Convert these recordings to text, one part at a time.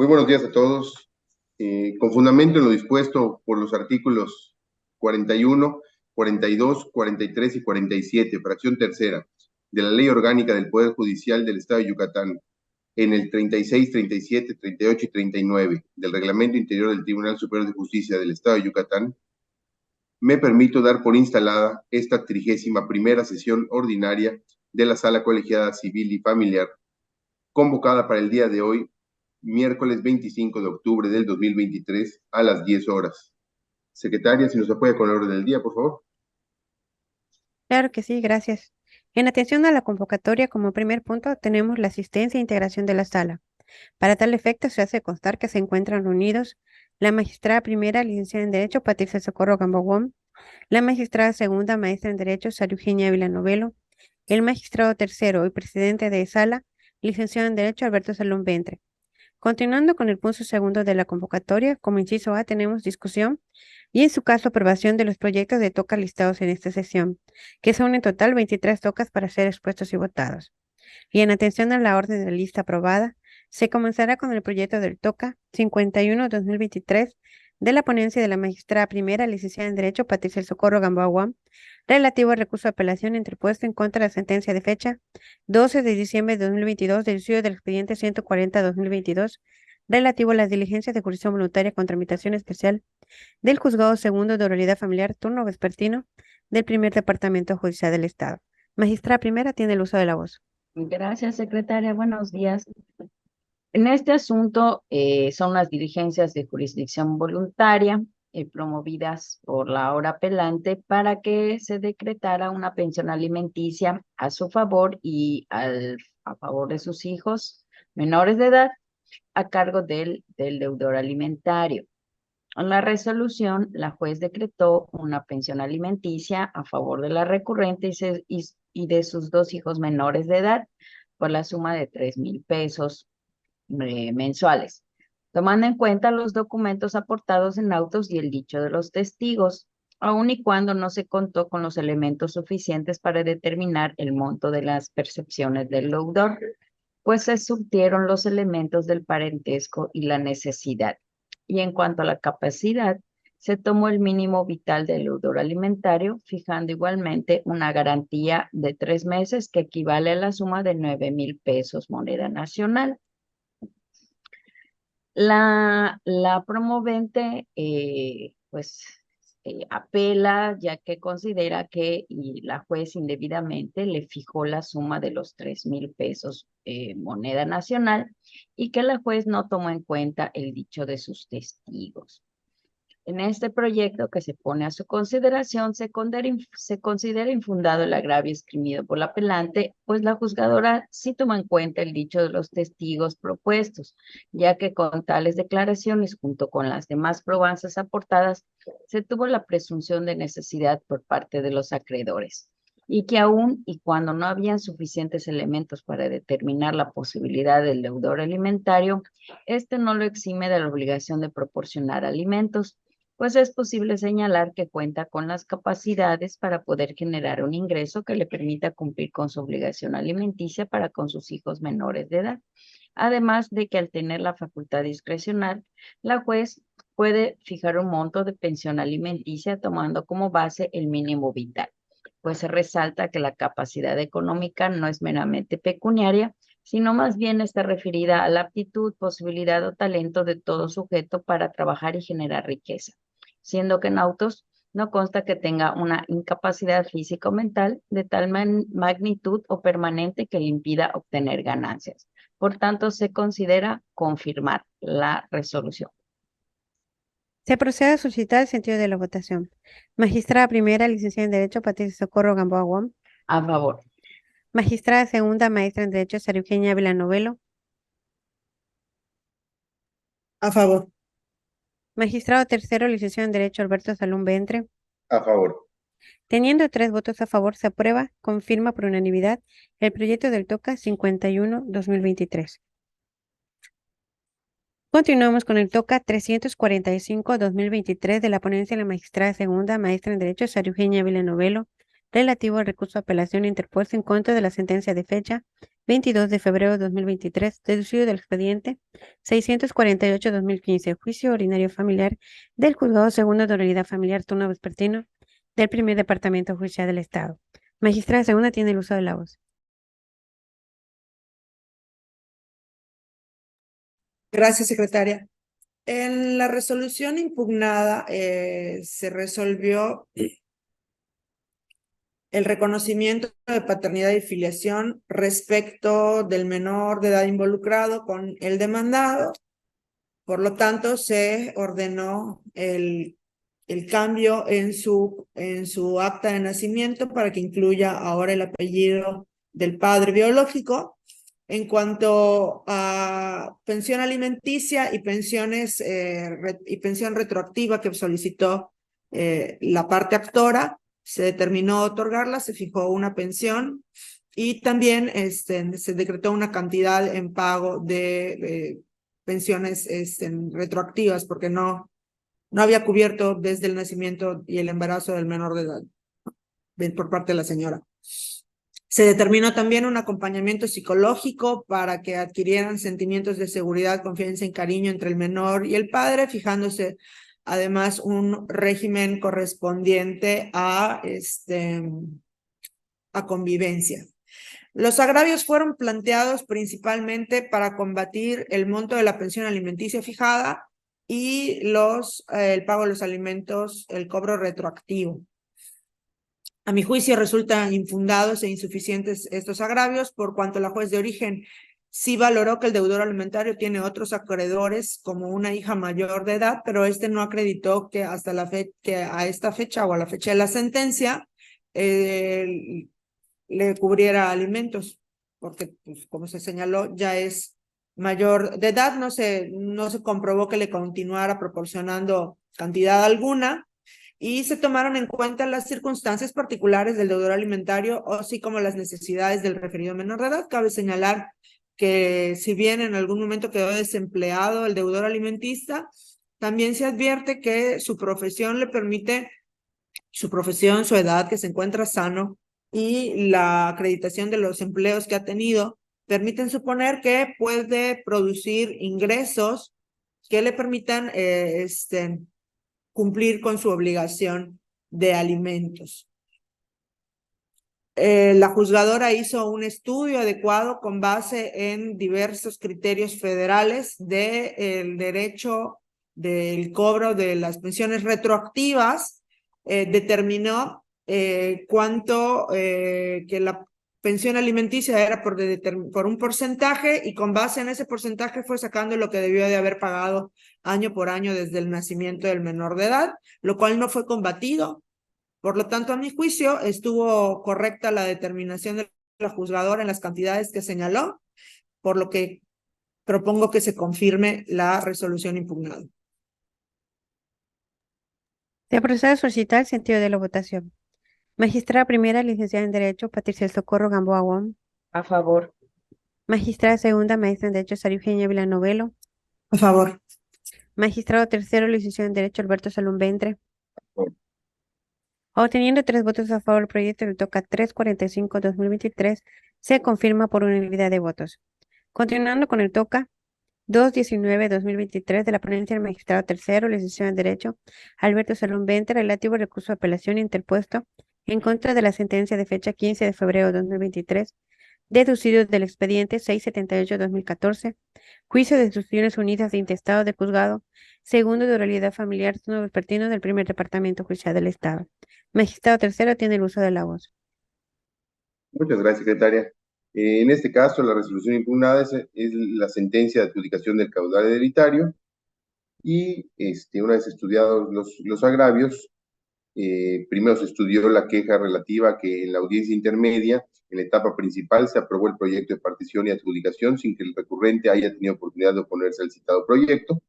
Muy buenos días a todos. Con fundamento en lo dispuesto por los artículos 41, 42, 43 y 47, fracción tercera, de la Ley Orgánica del Poder Judicial del Estado de Yucatán, en el 36, 37, 38 y 39 del Reglamento Interior del Tribunal Superior de Justicia del Estado de Yucatán, me permito dar por instalada esta 31ª sesión ordinaria de la Sala Colegiada Civil y Familiar, convocada para el día de hoy, miércoles 25 de octubre del 2023 a las 10 horas. Secretaria, si nos apoya con el orden del día, por favor. Claro que sí, gracias. En atención a la convocatoria, como primer punto, tenemos la asistencia e integración de la sala. Para tal efecto, se hace constar que se encuentran reunidos la magistrada primera, licenciada en Derecho, Patricia Socorro Gamboa, la magistrada segunda, maestra en Derecho, Sara Eugenia Villanovelo, el magistrado tercero y presidente de sala, licenciado en Derecho, Alberto Salón Ventre. Continuando con el punto segundo de la convocatoria, como inciso A, tenemos discusión y en su caso aprobación de los proyectos de toca listados en esta sesión, que son en total 23 tocas para ser expuestos y votados. Y en atención a la orden de la lista aprobada, se comenzará con el proyecto del TOCA 51-2023 de la ponencia de la magistrada primera, licenciada en Derecho, Patricia Socorro Gamboa, relativo al recurso de apelación interpuesto en contra de la sentencia de fecha 12 de diciembre de 2022 del estudio del expediente 140-2022, relativo a las diligencias de jurisdicción voluntaria con tramitación especial del Juzgado Segundo de Oralidad Familiar, turno vespertino del primer Departamento Judicial del Estado. Magistrada primera tiene el uso de la voz. Gracias, secretaria. Buenos días. En este asunto son las diligencias de jurisdicción voluntaria promovidas por la hora apelante para que se decretara una pensión alimenticia a su favor y a favor de sus hijos menores de edad a cargo del deudor alimentario. En la resolución, la juez decretó una pensión alimenticia a favor de la recurrente y de sus dos hijos menores de edad por la suma de 3,000 pesos mensuales, tomando en cuenta los documentos aportados en autos y el dicho de los testigos, aun y cuando no se contó con los elementos suficientes para determinar el monto de las percepciones del deudor, pues se surtieron los elementos del parentesco y la necesidad. Y en cuanto a la capacidad, se tomó el mínimo vital del deudor alimentario, fijando igualmente una garantía de 3 meses que equivale a la suma de 9,000 pesos moneda nacional. La promovente, apela ya que considera que la juez indebidamente le fijó la suma de los 3,000 pesos moneda nacional y que la juez no tomó en cuenta el dicho de sus testigos. En este proyecto que se pone a su consideración, se considera infundado el agravio esgrimido por la apelante, pues la juzgadora sí toma en cuenta el dicho de los testigos propuestos, ya que con tales declaraciones, junto con las demás probanzas aportadas, se tuvo la presunción de necesidad por parte de los acreedores, y que aún y cuando no habían suficientes elementos para determinar la posibilidad del deudor alimentario, este no lo exime de la obligación de proporcionar alimentos, pues es posible señalar que cuenta con las capacidades para poder generar un ingreso que le permita cumplir con su obligación alimenticia para con sus hijos menores de edad. Además de que al tener la facultad discrecional, la juez puede fijar un monto de pensión alimenticia tomando como base el mínimo vital, pues se resalta que la capacidad económica no es meramente pecuniaria, sino más bien está referida a la aptitud, posibilidad o talento de todo sujeto para trabajar y generar riqueza, siendo que en autos no consta que tenga una incapacidad física o mental de tal magnitud o permanente que le impida obtener ganancias. Por tanto, se considera confirmar la resolución. Se procede a suscitar el sentido de la votación. Magistrada primera, licenciada en Derecho, Patricia Socorro Gamboa. A favor. Magistrada segunda, maestra en Derecho, Sara Eugenia Villanovelo. A favor. Magistrado tercero, licenciado en Derecho, Alberto Salón Ventre. A favor. Teniendo 3 votos a favor, se aprueba, confirma por unanimidad el proyecto del TOCA 51-2023. Continuamos con el TOCA 345-2023 de la ponencia de la magistrada segunda, maestra en Derecho, Sara Eugenia Villanovelo, relativo al recurso de apelación interpuesto en contra de la sentencia de fecha 22 de febrero de 2023, deducido del expediente 648-2015, juicio ordinario familiar del Juzgado Segundo de Oralidad Familiar Turno Vespertino del Primer Departamento Judicial del Estado. Magistrada segunda tiene el uso de la voz. Gracias, secretaria. En la resolución impugnada se resolvió el reconocimiento de paternidad y filiación respecto del menor de edad involucrado con el demandado. Por lo tanto, se ordenó el cambio en su acta de nacimiento para que incluya ahora el apellido del padre biológico. En cuanto a pensión alimenticia y pensión retroactiva que solicitó la parte actora, se determinó otorgarla, se fijó una pensión y también se decretó una cantidad en pago de pensiones retroactivas porque no había cubierto desde el nacimiento y el embarazo del menor de edad por parte de la señora. Se determinó también un acompañamiento psicológico para que adquirieran sentimientos de seguridad, confianza y cariño entre el menor y el padre, fijándose además un régimen correspondiente a convivencia. Los agravios fueron planteados principalmente para combatir el monto de la pensión alimenticia fijada y el pago de los alimentos, el cobro retroactivo. A mi juicio resultan infundados e insuficientes estos agravios, por cuanto la juez de origen sí valoró que el deudor alimentario tiene otros acreedores como una hija mayor de edad, pero no acreditó que que a esta fecha o a la fecha de la sentencia le cubriera alimentos, porque pues, como se señaló, ya es mayor de edad, no se comprobó que le continuara proporcionando cantidad alguna, y se tomaron en cuenta las circunstancias particulares del deudor alimentario, así como las necesidades del referido menor de edad. Cabe señalar que si bien en algún momento quedó desempleado el deudor alimentista, también se advierte que su profesión le permite, su edad, que se encuentra sano, y la acreditación de los empleos que ha tenido, permiten suponer que puede producir ingresos que le permitan cumplir con su obligación de alimentos. La juzgadora hizo un estudio adecuado con base en diversos criterios federales del derecho del cobro de las pensiones retroactivas, determinó cuánto que la pensión alimenticia era por un porcentaje, y con base en ese porcentaje fue sacando lo que debió de haber pagado año por año desde el nacimiento del menor de edad, lo cual no fue combatido. Por lo tanto, a mi juicio, estuvo correcta la determinación de la juzgadora en las cantidades que señaló, por lo que propongo que se confirme la resolución impugnada. Se procede a solicitar el sentido de la votación. Magistrada primera, licenciada en Derecho, Patricia del Socorro Gamboa Wong. A favor. Magistrada segunda, maestra en Derecho, Sara Eugenia Villanovelo. A favor. Magistrado tercero, licenciado en Derecho, Alberto Salum Ventre. Obteniendo 3 votos a favor del proyecto, le toca 345-2023, se confirma por unanimidad de votos. Continuando con el toca 219-2023 de la ponencia del magistrado tercero, licenciado en Derecho, Alberto Salum Ventre, relativo al recurso de apelación interpuesto en contra de la sentencia de fecha 15 de febrero de 2023, deducido del expediente 678-2014, juicio de instituciones unidas de intestado de juzgado, segundo de oralidad familiar turno vespertino del primer departamento judicial del Estado. Magistrado tercero tiene el uso de la voz. Muchas gracias, secretaria. En este caso, la resolución impugnada es la sentencia de adjudicación del caudal hereditario y una vez estudiados los agravios, primero se estudió la queja relativa que en la audiencia intermedia, en la etapa principal, se aprobó el proyecto de partición y adjudicación sin que el recurrente haya tenido oportunidad de oponerse al citado proyecto,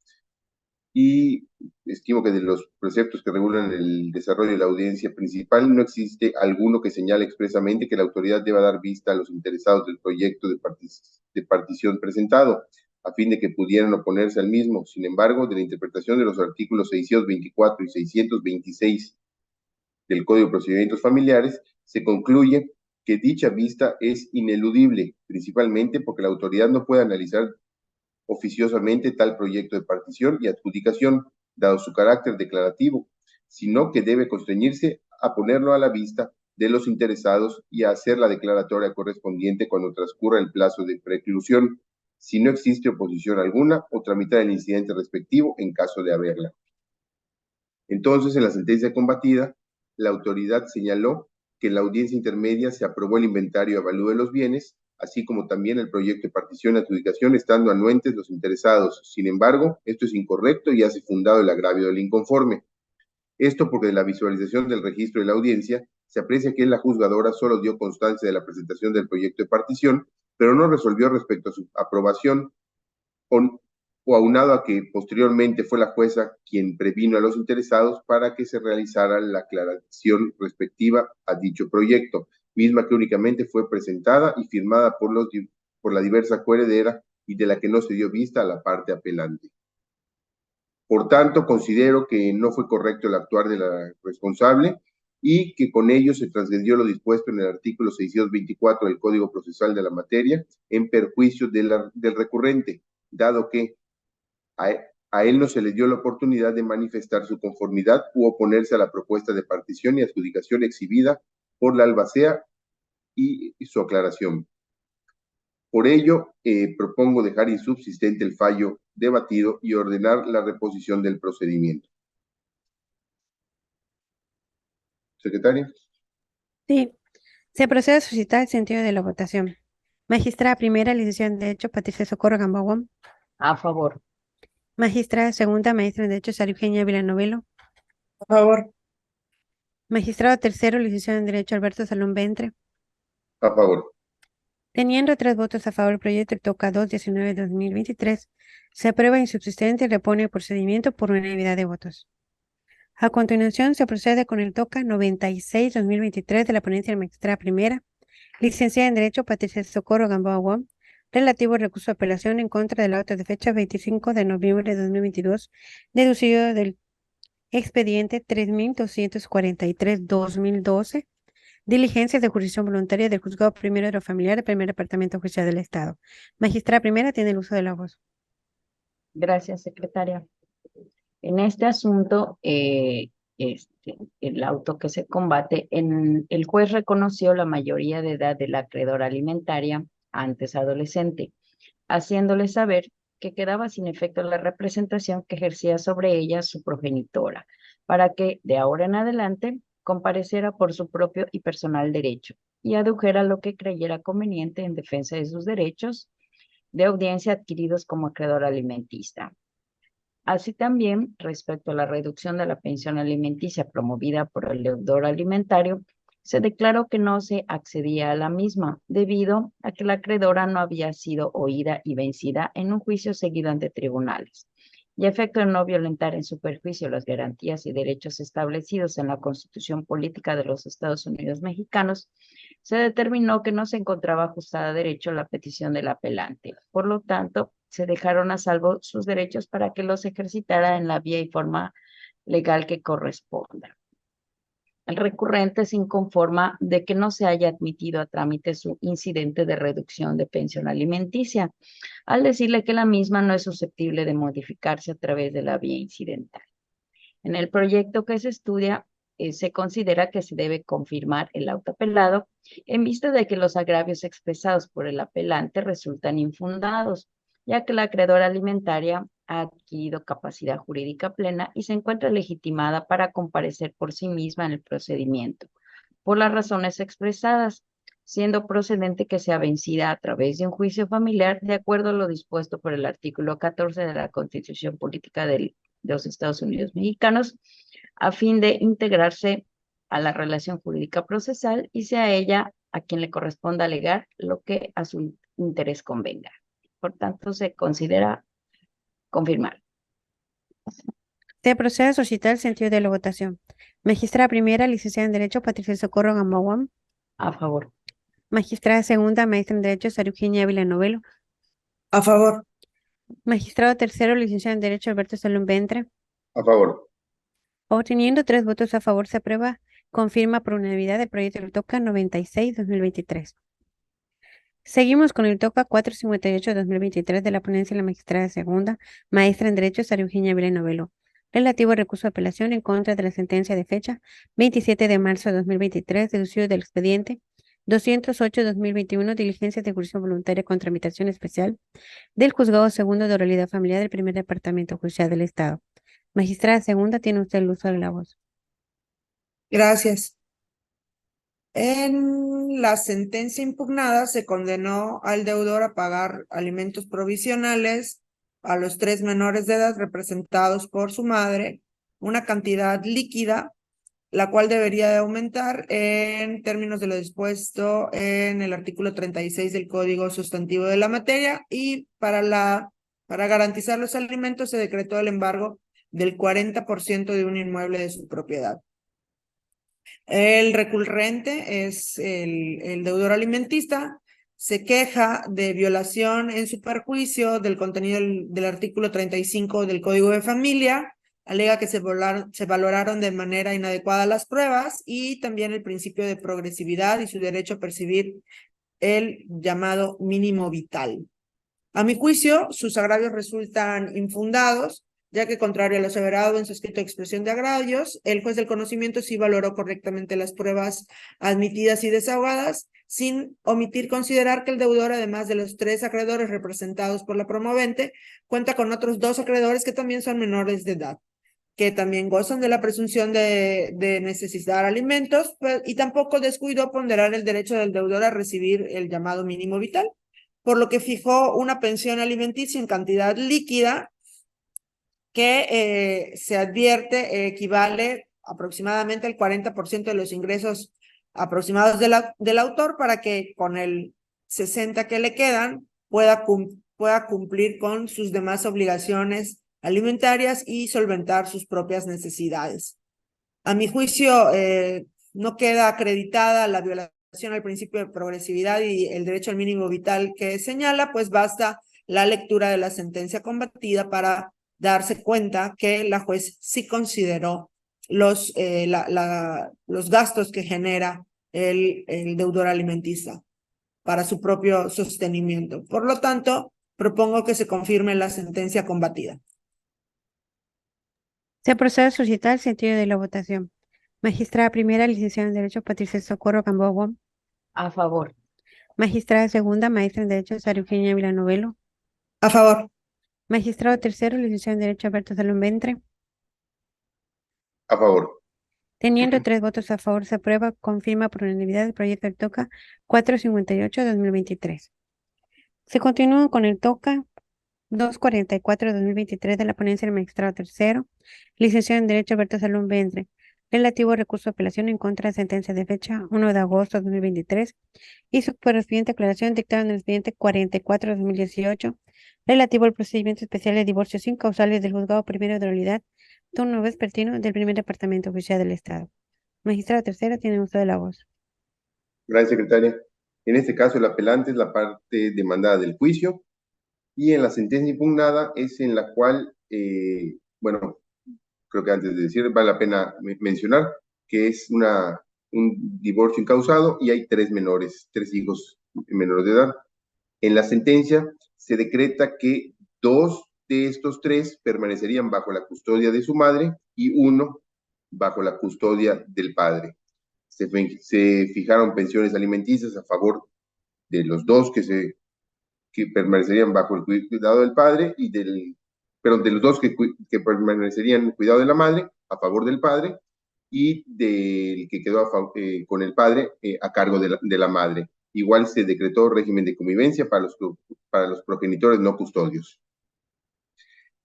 y estimo que de los preceptos que regulan el desarrollo de la audiencia principal no existe alguno que señale expresamente que la autoridad deba dar vista a los interesados del proyecto de partición presentado, a fin de que pudieran oponerse al mismo. Sin embargo, de la interpretación de los artículos 624 y 626 del Código de Procedimientos Familiares, se concluye que dicha vista es ineludible, principalmente porque la autoridad no puede analizar oficiosamente tal proyecto de partición y adjudicación, dado su carácter declarativo, sino que debe constreñirse a ponerlo a la vista de los interesados y a hacer la declaratoria correspondiente cuando transcurra el plazo de preclusión, si no existe oposición alguna, o tramitar el incidente respectivo en caso de haberla. Entonces, en la sentencia combatida, la autoridad señaló que en la audiencia intermedia se aprobó el inventario y avalúo de los bienes, así como también el proyecto de partición y adjudicación, estando anuentes los interesados. Sin embargo, esto es incorrecto y hace fundado el agravio del inconforme. Esto porque de la visualización del registro de la audiencia se aprecia que la juzgadora solo dio constancia de la presentación del proyecto de partición, pero no resolvió respecto a su aprobación o aunado a que posteriormente fue la jueza quien previno a los interesados para que se realizara la aclaración respectiva a dicho proyecto, misma que únicamente fue presentada y firmada por la diversa coheredera y de la que no se dio vista a la parte apelante. Por tanto, considero que no fue correcto el actuar de la responsable y que con ello se transgredió lo dispuesto en el artículo 624 del Código Procesal de la materia en perjuicio del recurrente, dado que a él no se le dio la oportunidad de manifestar su conformidad u oponerse a la propuesta de partición y adjudicación exhibida por la albacea y su aclaración. Por ello, propongo dejar insubsistente el fallo debatido y ordenar la reposición del procedimiento. Secretaria. Sí, se procede a suscitar el sentido de la votación. Magistrada primera, licenciada en Derecho, Patricia Socorro Gamboa. A favor. Magistrada segunda, maestra en Derecho, Sara Eugenia Villanovelo. A favor. Magistrado tercero, licenciado en Derecho, Alberto Salón Ventre. A favor. Teniendo 3 votos a favor del proyecto, el TOCA 2-19-2023, se aprueba insubsistente y repone el procedimiento por unanimidad de votos. A continuación, se procede con el TOCA 96-2023 de la ponencia de magistrada primera, licenciada en Derecho, Patricia Socorro Gamboa Wong, relativo al recurso de apelación en contra del auto de fecha 25 de noviembre de 2022, deducido del expediente 3243-2012, diligencias de jurisdicción voluntaria del Juzgado Primero de lo Familiar del Primer Departamento Judicial del Estado. Magistrada primera tiene el uso de la voz. Gracias, secretaria. En este asunto, el auto que se combate, el juez reconoció la mayoría de edad de la acreedora alimentaria, antes adolescente, haciéndole saber que quedaba sin efecto la representación que ejercía sobre ella su progenitora, para que de ahora en adelante compareciera por su propio y personal derecho y adujera lo que creyera conveniente en defensa de sus derechos de audiencia adquiridos como acreedor alimentista. Así también, respecto a la reducción de la pensión alimenticia promovida por el deudor alimentario, se declaró que no se accedía a la misma, debido a que la acreedora no había sido oída y vencida en un juicio seguido ante tribunales. Y a efecto de no violentar en su perjuicio las garantías y derechos establecidos en la Constitución Política de los Estados Unidos Mexicanos, se determinó que no se encontraba ajustada a derecho la petición del apelante. Por lo tanto, se dejaron a salvo sus derechos para que los ejercitara en la vía y forma legal que corresponda. El recurrente se inconforma de que no se haya admitido a trámite su incidente de reducción de pensión alimenticia, al decirle que la misma no es susceptible de modificarse a través de la vía incidental. En el proyecto que se estudia, se considera que se debe confirmar el auto apelado en vista de que los agravios expresados por el apelante resultan infundados, ya que la acreedora alimentaria ha adquirido capacidad jurídica plena y se encuentra legitimada para comparecer por sí misma en el procedimiento, por las razones expresadas, siendo procedente que sea vencida a través de un juicio familiar de acuerdo a lo dispuesto por el artículo 14 de la Constitución Política de los Estados Unidos Mexicanos, a fin de integrarse a la relación jurídica procesal y sea ella a quien le corresponda alegar lo que a su interés convenga. Por tanto, se considera confirmar. Se procede a suscitar el sentido de la votación. Magistrada primera, licenciada en Derecho, Patricia Socorro Gamboa. A favor. Magistrada segunda, maestra en Derecho, Sara Eugenia Villanovelo. A favor. Magistrado tercero, licenciado en Derecho, Alberto Salón Ventre. A favor. Obteniendo 3 votos a favor, se aprueba confirma por unanimidad el proyecto del TOCA 96-2023. Seguimos con el TOCA 458-2023 de la ponencia de la magistrada segunda, maestra en Derecho, Sara Eugenia Villar Novelo, relativo al recurso de apelación en contra de la sentencia de fecha 27 de marzo de 2023, deducido del expediente 208-2021, diligencias de ejecución voluntaria con tramitación especial del Juzgado Segundo de Oralidad Familiar del Primer Departamento Judicial del Estado. Magistrada segunda, tiene usted el uso de la voz. Gracias. En la sentencia impugnada se condenó al deudor a pagar alimentos provisionales a los 3 menores de edad representados por su madre, una cantidad líquida, la cual debería de aumentar en términos de lo dispuesto en el artículo 36 del Código Sustantivo de la materia, y para garantizar los alimentos se decretó el embargo del 40% de un inmueble de su propiedad. El recurrente es el deudor alimentista, se queja de violación en su perjuicio del contenido del artículo 35 del Código de Familia, alega que se valoraron de manera inadecuada las pruebas y también el principio de progresividad y su derecho a percibir el llamado mínimo vital. A mi juicio, sus agravios resultan infundados, ya que contrario a lo aseverado en su escrito de expresión de agravios, el juez del conocimiento sí valoró correctamente las pruebas admitidas y desahogadas, sin omitir considerar que el deudor, además de los 3 acreedores representados por la promovente, cuenta con otros 2 acreedores que también son menores de edad, que también gozan de la presunción de necesitar alimentos, y tampoco descuidó ponderar el derecho del deudor a recibir el llamado mínimo vital, por lo que fijó una pensión alimenticia en cantidad líquida que se advierte equivale aproximadamente al 40% de los ingresos aproximados del autor, para que con el 60 que le quedan pueda cumplir con sus demás obligaciones alimentarias y solventar sus propias necesidades. A mi juicio, no queda acreditada la violación al principio de progresividad y el derecho al mínimo vital que señala, pues basta la lectura de la sentencia combatida para darse cuenta que la juez sí consideró los gastos que genera el deudor alimentista para su propio sostenimiento. Por lo tanto, propongo que se confirme la sentencia combatida. Se procede a suscitar el sentido de la votación. Magistrada primera, licenciada en Derecho, Patricia Socorro Gamboa. A favor. Magistrada segunda, maestra en Derecho, Sara Eugenia Villar Novelo. A favor. Magistrado tercero, licenciado en Derecho, Alberto Salón Ventre. A favor. Teniendo 3 votos a favor, se aprueba, confirma por unanimidad el proyecto del TOCA 458-2023. Se continúa con el TOCA 244-2023 de la ponencia del magistrado tercero, licenciado en Derecho Alberto Salón Ventre, relativo al recurso de apelación en contra de sentencia de fecha 1 de agosto de 2023 y su correspondiente aclaración dictada en el expediente 44-2018, relativo al procedimiento especial de divorcio sin causales del Juzgado Primero de Oralidad, turno vespertino del Primer Departamento Judicial del Estado. Magistrado tercera, tiene uso de la voz. Gracias, secretaria. En este caso, el apelante es la parte demandada del juicio, y en la sentencia impugnada es en la cual, bueno, creo que antes de decir, vale la pena mencionar que es un divorcio incausado y hay 3 hijos menores de edad. En la sentencia se decreta que 2 de estos 3 permanecerían bajo la custodia de su madre y 1 bajo la custodia del padre. Se fijaron pensiones alimenticias a favor de los 2 que permanecerían bajo el cuidado del padre y de los 2 que permanecerían en el cuidado de la madre a favor del padre, y del que quedó con el padre a cargo de la madre. Igual se decretó régimen de convivencia para los progenitores no custodios.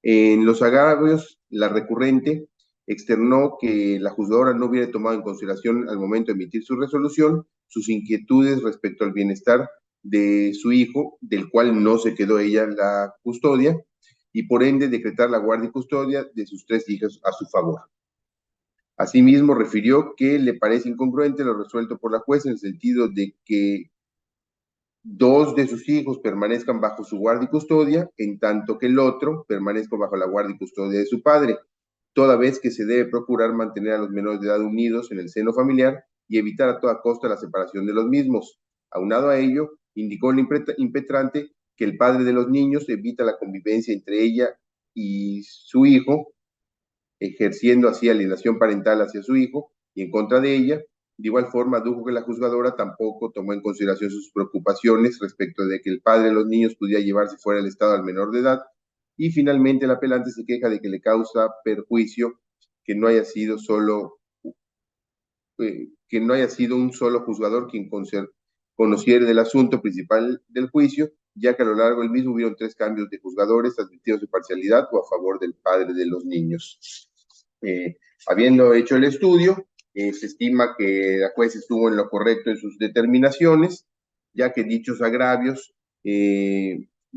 En los agravios, la recurrente externó que la juzgadora no hubiera tomado en consideración al momento de emitir su resolución sus inquietudes respecto al bienestar de su hijo, del cual no se quedó ella la custodia, y por ende decretar la guardia y custodia de sus 3 hijos a su favor. Asimismo, refirió que le parece incongruente lo resuelto por la jueza en el sentido de que 2 de sus hijos permanezcan bajo su guardia y custodia, en tanto que el otro permanezca bajo la guardia y custodia de su padre, toda vez que se debe procurar mantener a los menores de edad unidos en el seno familiar y evitar a toda costa la separación de los mismos. Aunado a ello, indicó el impetrante que el padre de los niños evita la convivencia entre ella y su hijo, ejerciendo así alienación parental hacia su hijo y en contra de ella. De igual forma, adujo que la juzgadora tampoco tomó en consideración sus preocupaciones respecto de que el padre de los niños pudiera llevarse fuera del estado al menor de edad. Y finalmente, el apelante se queja de que le causa perjuicio que no haya sido un solo juzgador quien conociera del asunto principal del juicio, ya que a lo largo del mismo hubieron 3 cambios de juzgadores admitidos de parcialidad o a favor del padre de los niños. Habiendo hecho el estudio, se estima que la juez estuvo en lo correcto en sus determinaciones, ya que dichos agravios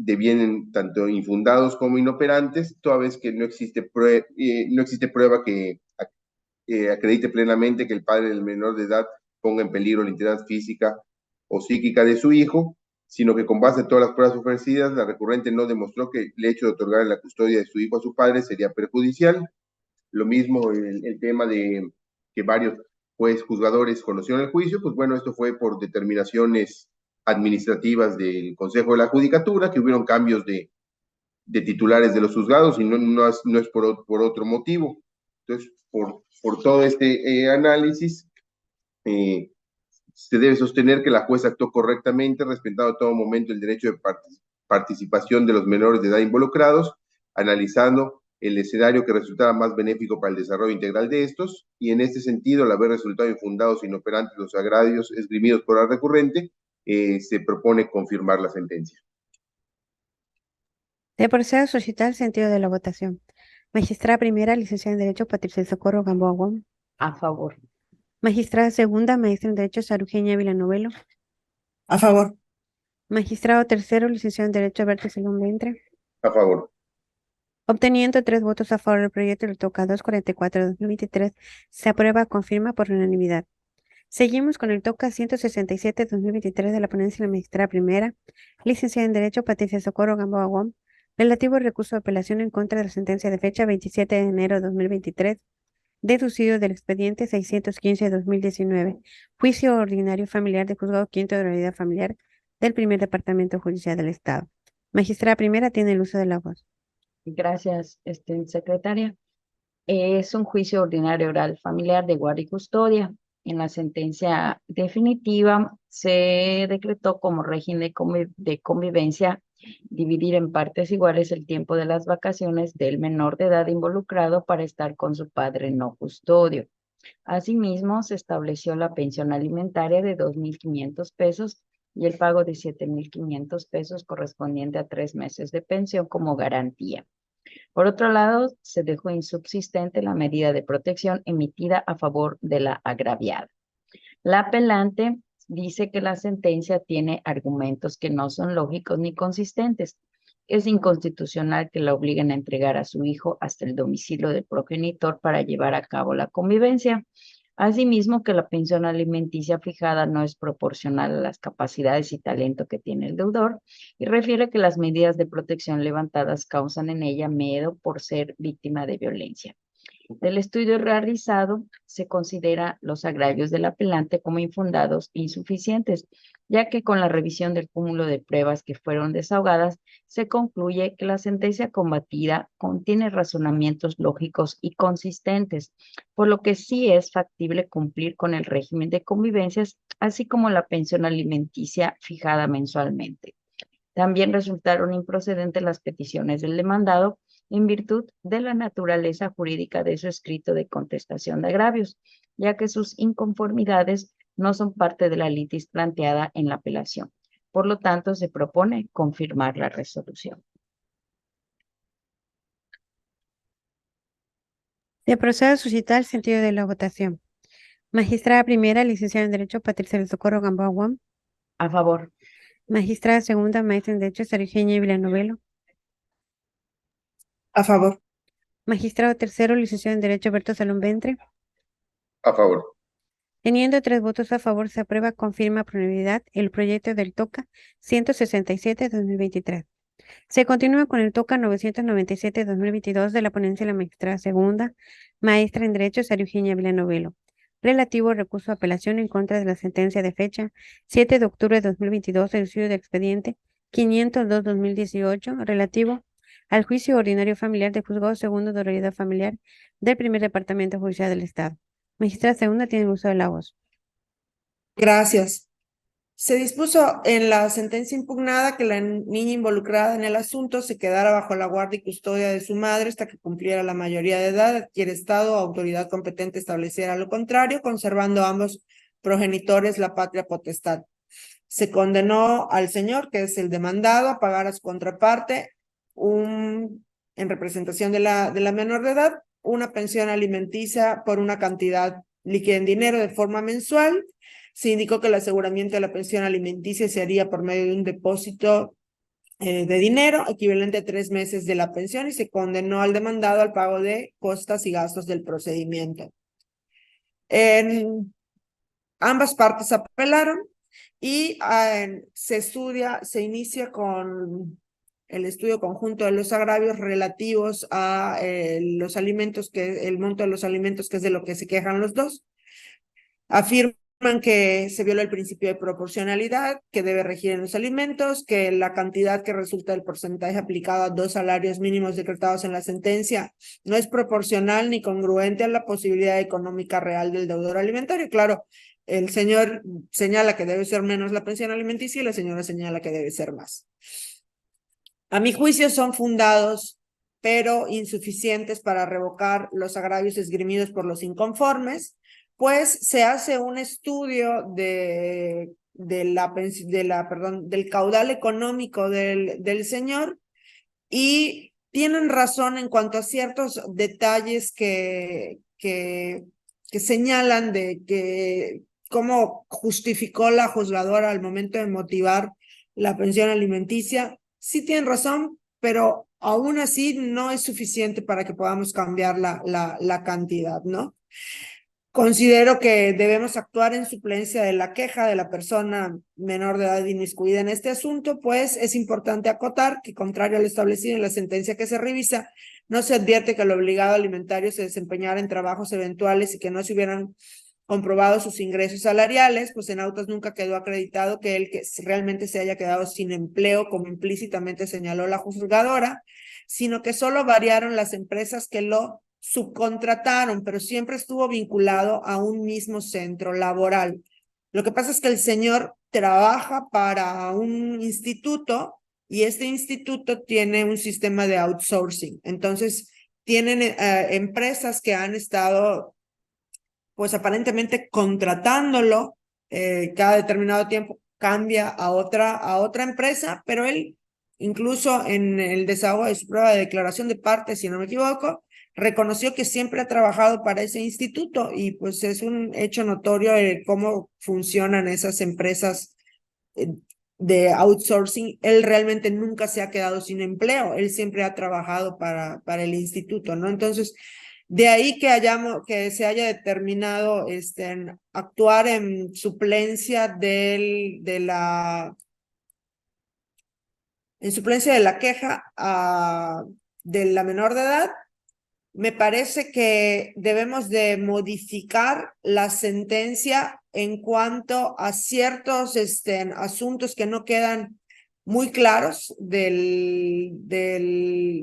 devienen tanto infundados como inoperantes, toda vez que no existe prueba que acredite plenamente que el padre del menor de edad ponga en peligro la integridad física o psíquica de su hijo, sino que con base en todas las pruebas ofrecidas, la recurrente no demostró que el hecho de otorgar la custodia de su hijo a su padre sería perjudicial. Lo mismo el tema de que varios juzgadores conocieron el juicio, pues bueno, esto fue por determinaciones administrativas del Consejo de la Judicatura, que hubieron cambios de titulares de los juzgados y no es por otro motivo. Entonces, por todo este análisis, se debe sostener que la jueza actuó correctamente, respetando en todo momento el derecho de participación de los menores de edad involucrados, analizando el escenario que resultara más benéfico para el desarrollo integral de estos, y en este sentido, al haber resultado infundados e inoperantes los agravios esgrimidos por la recurrente, se propone confirmar la sentencia. Se procede a suscitar el sentido de la votación. Magistrada primera, licenciada en Derecho, Patricia del Socorro Gamboa Guam. A favor. Magistrada segunda, maestra en Derecho, Sara Eugenia Villanovelo. A favor. Magistrado tercero, licenciado en Derecho, Alberto Salón Ventre. A favor. Obteniendo 3 votos a favor del proyecto del TOCA 244-2023, se aprueba, confirma por unanimidad. Seguimos con el TOCA 167-2023 de la ponencia de la magistrada primera, licenciada en Derecho, Patricia Socorro Gamboa Guam, relativo al recurso de apelación en contra de la sentencia de fecha 27 de enero de 2023, deducido del expediente 615-2019, juicio ordinario familiar de juzgado quinto de la unidad familiar del primer departamento judicial del Estado. Magistrada primera tiene el uso de la voz. Gracias, secretaria. Es un juicio ordinario oral familiar de guardia y custodia. En la sentencia definitiva se decretó como régimen de convivencia dividir en partes iguales el tiempo de las vacaciones del menor de edad involucrado para estar con su padre no custodio. Asimismo, se estableció la pensión alimentaria de 2.500 pesos y el pago de 7.500 pesos correspondiente a 3 meses de pensión como garantía. Por otro lado, se dejó insubsistente la medida de protección emitida a favor de la agraviada. La apelante dice que la sentencia tiene argumentos que no son lógicos ni consistentes. Es inconstitucional que la obliguen a entregar a su hijo hasta el domicilio del progenitor para llevar a cabo la convivencia. Asimismo, que la pensión alimenticia fijada no es proporcional a las capacidades y talento que tiene el deudor, y refiere que las medidas de protección levantadas causan en ella miedo por ser víctima de violencia. Del estudio realizado, se considera los agravios del apelante como infundados e insuficientes, ya que con la revisión del cúmulo de pruebas que fueron desahogadas, se concluye que la sentencia combatida contiene razonamientos lógicos y consistentes, por lo que sí es factible cumplir con el régimen de convivencias, así como la pensión alimenticia fijada mensualmente. También resultaron improcedentes las peticiones del demandado en virtud de la naturaleza jurídica de su escrito de contestación de agravios, ya que sus inconformidades no son parte de la litis planteada en la apelación. Por lo tanto, se propone confirmar la resolución. Se procede a suscitar el sentido de la votación. Magistrada primera, licenciada en Derecho, Patricia del Socorro Gamboa Guam. A favor. Magistrada segunda, maestra en Derecho, Sara Eugenia Villanovelo. A favor. Magistrado tercero, licenciado en Derecho, Alberto Salón Ventre. A favor. Teniendo 3 votos a favor, se aprueba, confirma por unanimidad el proyecto del TOCA 167-2023. Se continúa con el TOCA 997-2022 de la ponencia de la magistrada segunda, maestra en Derecho, Sara Eugenia Villanovelo, relativo al recurso de apelación en contra de la sentencia de fecha 7 de octubre de 2022 del estudio de expediente 502-2018, relativo al juicio ordinario familiar del Juzgado Segundo de Oralidad Familiar del Primer Departamento Judicial del Estado. Magistrada segunda tiene el uso de la voz. Gracias. Se dispuso en la sentencia impugnada que la niña involucrada en el asunto se quedara bajo la guardia y custodia de su madre hasta que cumpliera la mayoría de edad, y el Estado o autoridad competente estableciera lo contrario, conservando ambos progenitores la patria potestad. Se condenó al señor, que es el demandado, a pagar a su contraparte en representación de la menor de edad, una pensión alimenticia por una cantidad líquida en dinero de forma mensual. Se indicó que el aseguramiento de la pensión alimenticia se haría por medio de un depósito de dinero equivalente a 3 meses de la pensión, y se condenó al demandado al pago de costas y gastos del procedimiento. Ambas partes apelaron y se inicia con el estudio conjunto de los agravios relativos a los alimentos, el monto de los alimentos, que es de lo que se quejan los dos. Afirman que se viola el principio de proporcionalidad que debe regir en los alimentos, que la cantidad que resulta del porcentaje aplicado a 2 salarios mínimos decretados en la sentencia no es proporcional ni congruente a la posibilidad económica real del deudor alimentario. Claro, el señor señala que debe ser menos la pensión alimenticia y la señora señala que debe ser más. A mi juicio son fundados, pero insuficientes para revocar los agravios esgrimidos por los inconformes, pues se hace un estudio del caudal económico del señor, y tienen razón en cuanto a ciertos detalles que señalan de que cómo justificó la juzgadora al momento de motivar la pensión alimenticia. Sí tienen razón, pero aún así no es suficiente para que podamos cambiar la cantidad, ¿no? Considero que debemos actuar en suplencia de la queja de la persona menor de edad inmiscuida en este asunto, pues es importante acotar que, contrario al establecido en la sentencia que se revisa, no se advierte que el obligado alimentario se desempeñara en trabajos eventuales y que no se hubieran comprobado sus ingresos salariales, pues en autos nunca quedó acreditado que él realmente se haya quedado sin empleo, como implícitamente señaló la juzgadora, sino que solo variaron las empresas que lo subcontrataron, pero siempre estuvo vinculado a un mismo centro laboral. Lo que pasa es que el señor trabaja para un instituto, y este instituto tiene un sistema de outsourcing. Entonces, tienen empresas que han estado, pues aparentemente contratándolo, cada determinado tiempo cambia a otra empresa, pero él, incluso en el desahogo de su prueba de declaración de parte, si no me equivoco, reconoció que siempre ha trabajado para ese instituto, y pues es un hecho notorio de cómo funcionan esas empresas de outsourcing. Él realmente nunca se ha quedado sin empleo, él siempre ha trabajado para el instituto, ¿no? Entonces, de ahí que se haya determinado actuar en suplencia de la queja de la menor de edad. Me parece que debemos de modificar la sentencia en cuanto a ciertos asuntos que no quedan muy claros de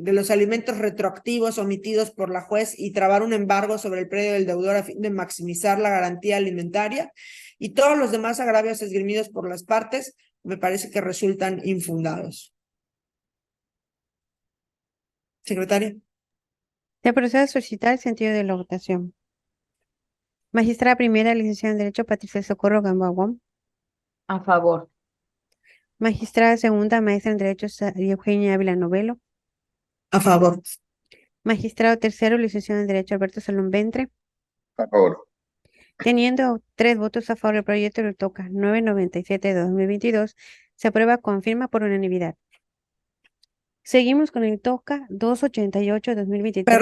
los alimentos retroactivos omitidos por la juez, y trabar un embargo sobre el predio del deudor a fin de maximizar la garantía alimentaria, y todos los demás agravios esgrimidos por las partes me parece que resultan infundados. Secretaria. Se procede a solicitar el sentido de la votación. Magistrada primera, licenciada en Derecho, Patricia Socorro Gamboa. A favor. Magistrada segunda, maestra en Derecho, Sara Eugenia Ávila Novelo. A favor. Magistrado tercero, licenciado en Derecho, Alberto Salón Ventre. A favor. Teniendo 3 votos a favor del proyecto, le toca 997 de 2022. Se aprueba con firma por unanimidad. Seguimos con el TOCA 288 de 2023.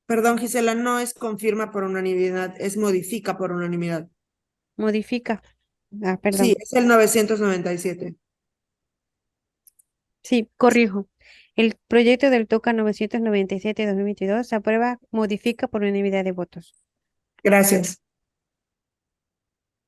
Perdón, Gisela, no es confirma por unanimidad, es modifica por unanimidad. Modifica. Perdón. Sí, es el 997. Sí, corrijo. El proyecto del TOCA 997-2022 se aprueba, modifica por unanimidad de votos. Gracias.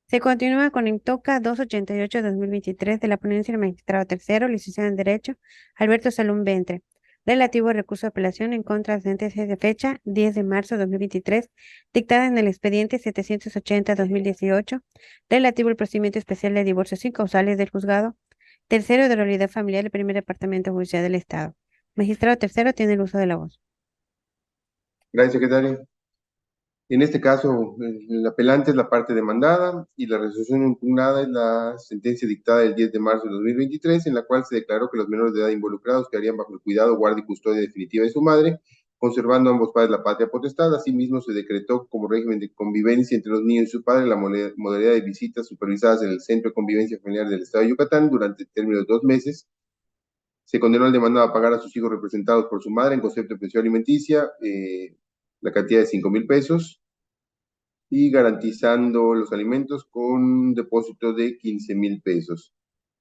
Se continúa con el TOCA 288-2023 de la ponencia del magistrado tercero, licenciado en Derecho, Alberto Salum Ventre, relativo al recurso de apelación en contra de sentencia de fecha 10 de marzo de 2023, dictada en el expediente 780-2018, relativo al procedimiento especial de divorcio sin causales del juzgado tercero de la Unidad Familiar del Primer Departamento Judicial del Estado. Magistrado tercero tiene el uso de la voz. Gracias, secretario. En este caso, el apelante es la parte demandada y la resolución impugnada es la sentencia dictada el 10 de marzo de 2023, en la cual se declaró que los menores de edad involucrados quedarían bajo el cuidado, guardia y custodia definitiva de su madre, conservando a ambos padres la patria potestad. Asimismo, se decretó como régimen de convivencia entre los niños y su padre la modalidad de visitas supervisadas en el Centro de Convivencia Familiar del Estado de Yucatán durante el término de 2 meses. Se condenó al demandado a pagar a sus hijos representados por su madre en concepto de pensión alimenticia la cantidad de 5,000 pesos y garantizando los alimentos con un depósito de 15,000 pesos.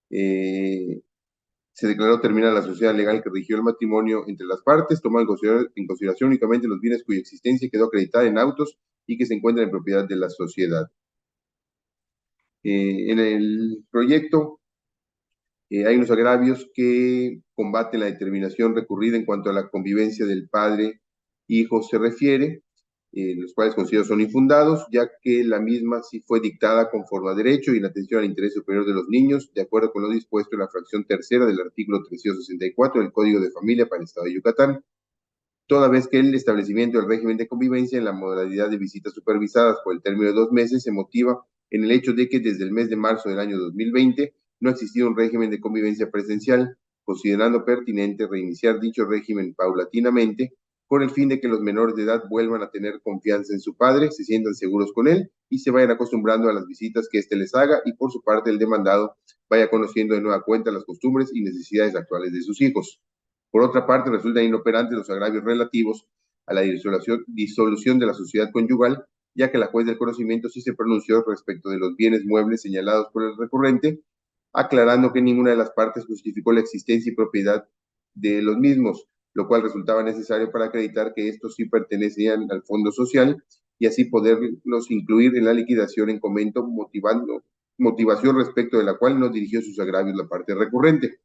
Se declaró terminada la sociedad legal que rigió el matrimonio entre las partes, tomando en consideración únicamente los bienes cuya existencia quedó acreditada en autos y que se encuentran en propiedad de la sociedad. En el proyecto hay unos agravios que combaten la determinación recurrida en cuanto a la convivencia del padre-hijo se refiere, los cuales considero son infundados, ya que la misma sí fue dictada conforme a derecho y en atención al interés superior de los niños, de acuerdo con lo dispuesto en la fracción tercera del artículo 364 del Código de Familia para el Estado de Yucatán, toda vez que el establecimiento del régimen de convivencia en la modalidad de visitas supervisadas por el término de 2 meses se motiva en el hecho de que desde el mes de marzo del año 2020 no ha existido un régimen de convivencia presencial, considerando pertinente reiniciar dicho régimen paulatinamente con el fin de que los menores de edad vuelvan a tener confianza en su padre, se sientan seguros con él y se vayan acostumbrando a las visitas que éste les haga y por su parte el demandado vaya conociendo de nueva cuenta las costumbres y necesidades actuales de sus hijos. Por otra parte, resultan inoperantes los agravios relativos a la disolución de la sociedad conyugal, ya que la juez del conocimiento sí se pronunció respecto de los bienes muebles señalados por el recurrente, aclarando que ninguna de las partes justificó la existencia y propiedad de los mismos, lo cual resultaba necesario para acreditar que estos sí pertenecían al fondo social y así poderlos incluir en la liquidación en comento, motivación respecto de la cual no dirigió sus agravios la parte recurrente.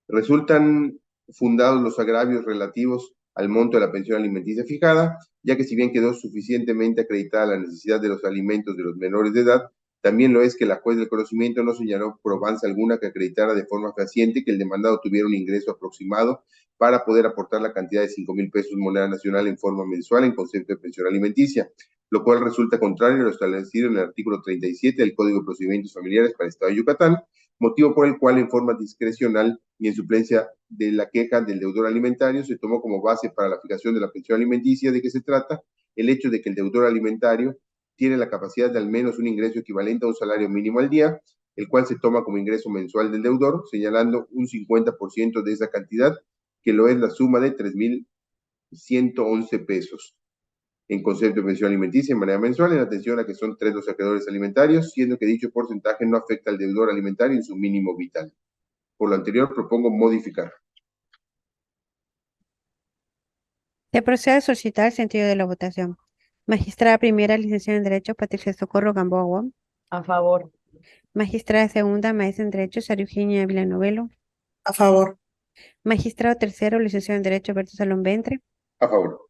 Resultan fundados los agravios relativos al monto de la pensión alimenticia fijada, ya que si bien quedó suficientemente acreditada la necesidad de los alimentos de los menores de edad, también lo es que la juez del conocimiento no señaló probanza alguna que acreditara de forma fehaciente que el demandado tuviera un ingreso aproximado para poder aportar la cantidad de 5,000 pesos moneda nacional en forma mensual en concepto de pensión alimenticia, lo cual resulta contrario a lo establecido en el artículo 37 del Código de Procedimientos Familiares para el Estado de Yucatán, motivo por el cual en forma discrecional y en suplencia de la queja del deudor alimentario se tomó como base para la fijación de la pensión alimenticia de que se trata el hecho de que el deudor alimentario tiene la capacidad de al menos un ingreso equivalente a un salario mínimo al día, el cual se toma como ingreso mensual del deudor, señalando un 50% de esa cantidad, que lo es la suma de 3,111 pesos en concepto de pensión alimenticia en manera mensual, en atención a que son 3 los acreedores alimentarios, siendo que dicho porcentaje no afecta al deudor alimentario en su mínimo vital. Por lo anterior, propongo modificar. Se procede a solicitar el sentido de la votación. Magistrada primera, licenciada en Derecho, Patricia Socorro Gamboa Wong. A favor. Magistrada segunda, maestra en Derecho, Sara Eugenia Villanovelo. A favor. Magistrado tercero, licenciado en Derecho, Alberto Salón Ventre. A favor.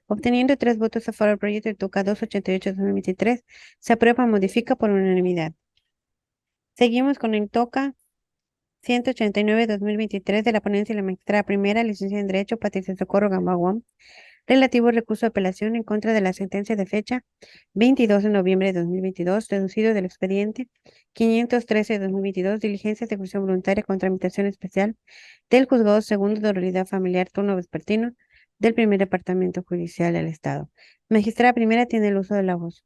Obteniendo 3 votos a favor del proyecto del TOCA 288-2023, se aprueba, modifica por unanimidad. Seguimos con el TOCA 189-2023 de la ponencia de la magistrada primera, licenciada en Derecho, Patricia Socorro Gamboa Wong, relativo al recurso de apelación en contra de la sentencia de fecha 22 de noviembre de 2022, deducido del expediente 513 de 2022, diligencias de ejecución voluntaria con tramitación especial del Juzgado Segundo de Oralidad Familiar, turno vespertino, del Primer Departamento Judicial del Estado. Magistrada primera tiene el uso de la voz.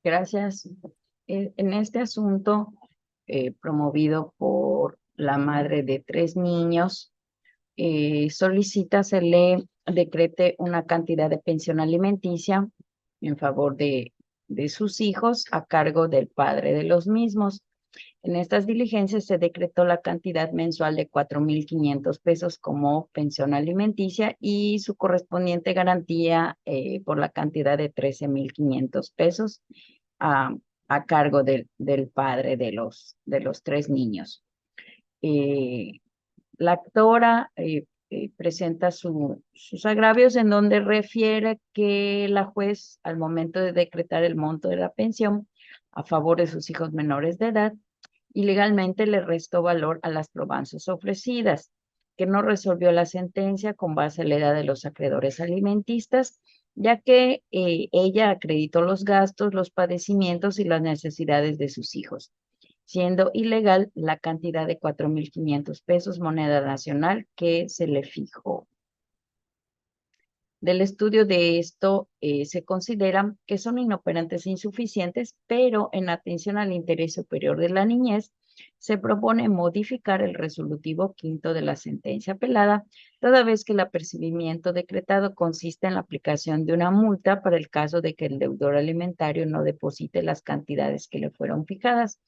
Gracias. En este asunto, promovido por la madre de 3 niños, solicita se le decrete una cantidad de pensión alimenticia en favor de sus hijos a cargo del padre de los mismos. En estas diligencias se decretó la cantidad mensual de 4.500 pesos como pensión alimenticia y su correspondiente garantía por la cantidad de 13.500 pesos a cargo del padre de los 3 niños. La actora presenta sus agravios en donde refiere que la juez, al momento de decretar el monto de la pensión a favor de sus hijos menores de edad, ilegalmente le restó valor a las probanzas ofrecidas, que no resolvió la sentencia con base a la edad de los acreedores alimentistas, ya que ella acreditó los gastos, los padecimientos y las necesidades de sus hijos, siendo ilegal la cantidad de 4.500 pesos moneda nacional que se le fijó. Del estudio de esto se considera que son inoperantes e insuficientes, pero en atención al interés superior de la niñez, se propone modificar el resolutivo quinto de la sentencia apelada, toda vez que el apercibimiento decretado consiste en la aplicación de una multa para el caso de que el deudor alimentario no deposite las cantidades que le fueron fijadas,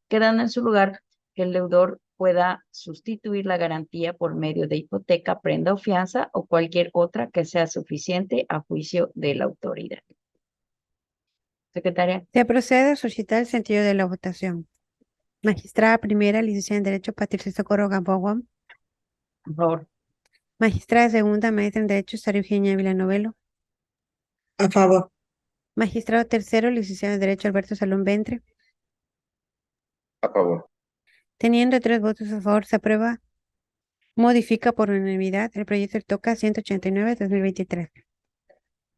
quedando en su lugar que el deudor pueda sustituir la garantía por medio de hipoteca, prenda o fianza o cualquier otra que sea suficiente a juicio de la autoridad. Secretaria. Se procede a suscitar el sentido de la votación. Magistrada primera, licenciada en Derecho, Patricia Socorro Gamboa. Por favor. Magistrada segunda, maestra en Derecho, Sara Eugenia Villanovelo. A favor. Magistrado tercero, licenciado en Derecho, Alberto Salón Ventre. A favor. Teniendo 3 votos a favor, se aprueba. Modifica por unanimidad el proyecto del TOCA 189-2023.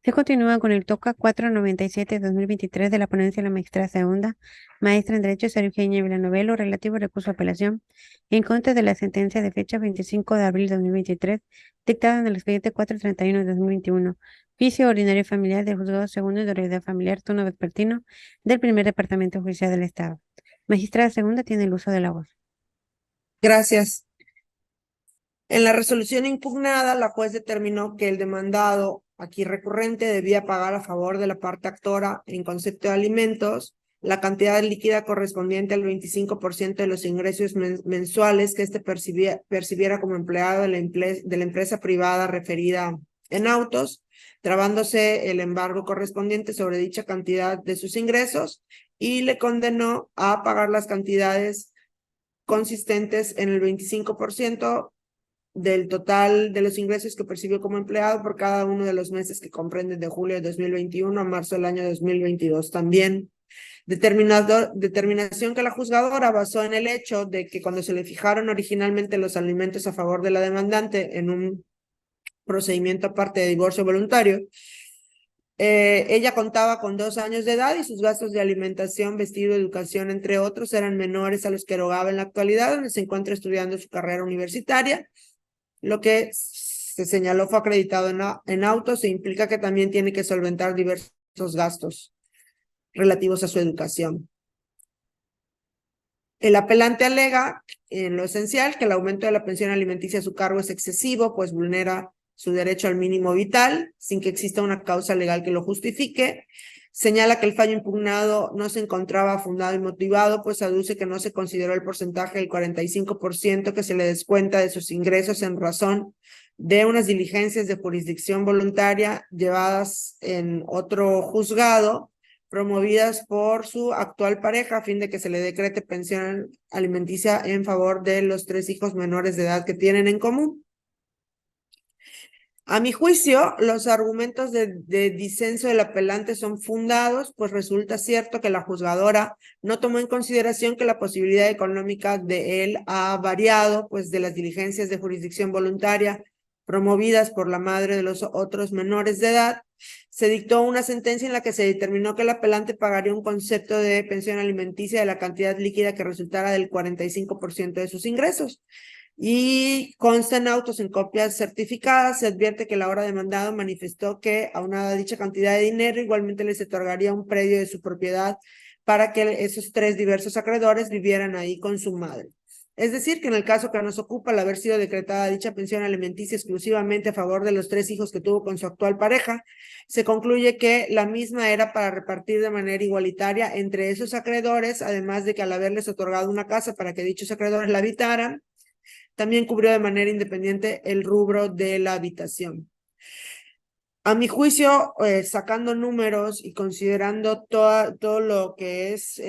Se continúa con el TOCA 497-2023 de la ponencia de la magistrada segunda, maestra en Derecho, Sara Eugenia Villanovelo, relativo al recurso de apelación en contra de la sentencia de fecha 25 de abril de 2023, dictada en el expediente 431 de 2021, juicio ordinario familiar del juzgado segundo de autoridad familiar turno vespertino del primer departamento judicial del Estado. Magistrada segunda tiene el uso de la voz. Gracias. En la resolución impugnada, la juez determinó que el demandado, aquí recurrente, debía pagar a favor de la parte actora en concepto de alimentos la cantidad líquida correspondiente al 25% de los ingresos mensuales que éste percibiera como empleado de la empresa privada referida en autos, trabándose el embargo correspondiente sobre dicha cantidad de sus ingresos, y le condenó a pagar las cantidades consistentes en el 25% del total de los ingresos que percibió como empleado por cada uno de los meses que comprenden de julio de 2021 a marzo del año 2022. También determinación que la juzgadora basó en el hecho de que cuando se le fijaron originalmente los alimentos a favor de la demandante en un procedimiento aparte de divorcio voluntario, ella contaba con 2 años de edad y sus gastos de alimentación, vestido, educación, entre otros, eran menores a los que erogaba en la actualidad, donde se encuentra estudiando su carrera universitaria. Lo que se señaló fue acreditado en autos e implica que también tiene que solventar diversos gastos relativos a su educación. El apelante alega, en lo esencial, que el aumento de la pensión alimenticia a su cargo es excesivo, pues vulnera su derecho al mínimo vital, sin que exista una causa legal que lo justifique. Señala que el fallo impugnado no se encontraba fundado y motivado, pues aduce que no se consideró el porcentaje del 45% que se le descuenta de sus ingresos en razón de unas diligencias de jurisdicción voluntaria llevadas en otro juzgado, promovidas por su actual pareja, a fin de que se le decrete pensión alimenticia en favor de los 3 hijos menores de edad que tienen en común. A mi juicio, los argumentos de disenso del apelante son fundados, pues resulta cierto que la juzgadora no tomó en consideración que la posibilidad económica de él ha variado, pues de las diligencias de jurisdicción voluntaria promovidas por la madre de los otros menores de edad, se dictó una sentencia en la que se determinó que el apelante pagaría un concepto de pensión alimenticia de la cantidad líquida que resultara del 45% de sus ingresos. Y consta en autos en copias certificadas, se advierte que la hora demandada manifestó que a una dicha cantidad de dinero igualmente les otorgaría un predio de su propiedad para que esos 3 diversos acreedores vivieran ahí con su madre. Es decir, que en el caso que nos ocupa, al haber sido decretada dicha pensión alimenticia exclusivamente a favor de los 3 hijos que tuvo con su actual pareja, se concluye que la misma era para repartir de manera igualitaria entre esos acreedores, además de que al haberles otorgado una casa para que dichos acreedores la habitaran, también cubrió de manera independiente el rubro de la habitación. A mi juicio, sacando números y considerando todo lo que es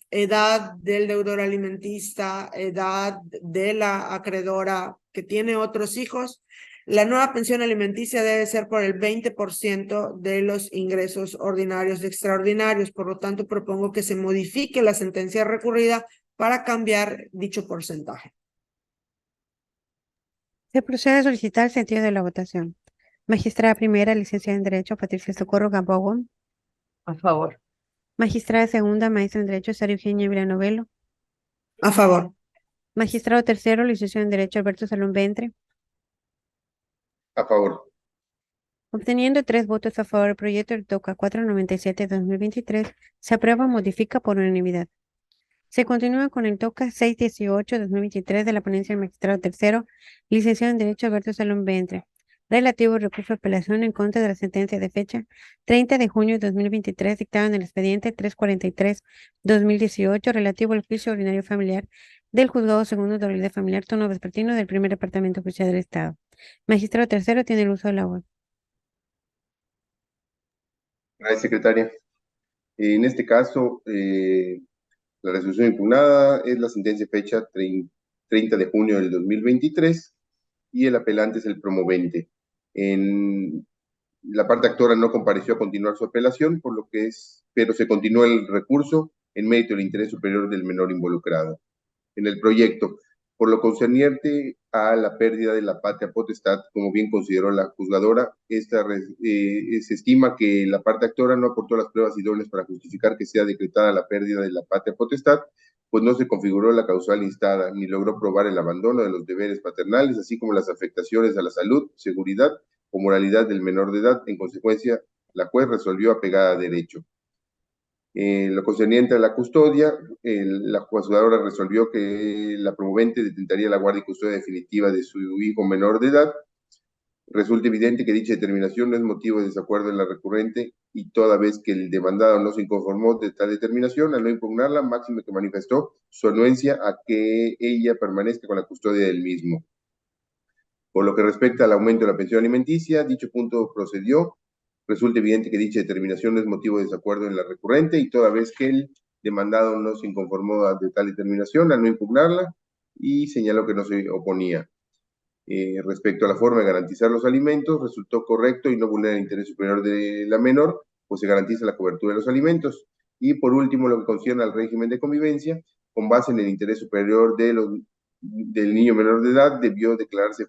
edad del deudor alimentista, edad de la acreedora que tiene otros hijos, la nueva pensión alimenticia debe ser por el 20% de los ingresos ordinarios y extraordinarios. Por lo tanto, propongo que se modifique la sentencia recurrida para cambiar dicho porcentaje. Se procede a solicitar el sentido de la votación. Magistrada primera, licenciada en Derecho, Patricia Socorro Gamboa Wong. A favor. Magistrada segunda, maestra en Derecho, Sara Eugenia Villanovelo. A favor. Magistrado tercero, licenciado en Derecho, Alberto Salón Ventre. A favor. Obteniendo 3 votos a favor del proyecto del TOCA 497-2023, se aprueba o modifica por unanimidad. Se continúa con el TOCA 618-2023 de la ponencia del magistrado tercero, licenciado en Derecho Alberto Salón Ventre, relativo al recurso de apelación en contra de la sentencia de fecha 30 de junio de 2023 dictada en el expediente 343-2018 relativo al juicio ordinario familiar del Juzgado Segundo de Oralidad Familiar Turno Vespertino del Primer Departamento Judicial del Estado. Magistrado tercero tiene el uso de la voz. Gracias, secretaria. En este caso, la resolución impugnada es la sentencia fecha 30 de junio del 2023 y el apelante es el promovente. La parte actora no compareció a continuar su apelación, pero se continúa el recurso en mérito del interés superior del menor involucrado. En el proyecto, por lo concerniente a la pérdida de la patria potestad, como bien consideró la juzgadora, se estima que la parte actora no aportó las pruebas idóneas para justificar que sea decretada la pérdida de la patria potestad, pues no se configuró la causal instada, ni logró probar el abandono de los deberes paternales, así como las afectaciones a la salud, seguridad o moralidad del menor de edad. En consecuencia, la juez resolvió apegada a derecho. Lo concerniente a la custodia, la juzgadora resolvió que la promovente detentaría la guardia y custodia definitiva de su hijo menor de edad. Resulta evidente que dicha determinación no es motivo de desacuerdo en la recurrente y toda vez que el demandado no se inconformó de tal determinación, al no impugnarla, máximo que manifestó su anuencia a que ella permanezca con la custodia del mismo. Por lo que respecta al aumento de la pensión alimenticia, dicho punto procedió. Resulta evidente que dicha determinación no es motivo de desacuerdo en la recurrente y toda vez que el demandado no se inconformó de tal determinación, al no impugnarla, y señaló que no se oponía. Respecto a la forma de garantizar los alimentos, resultó correcto y no vulnera el interés superior de la menor, pues se garantiza la cobertura de los alimentos. Y por último, lo que concierne al régimen de convivencia, con base en el interés superior del niño menor de edad, debió declararse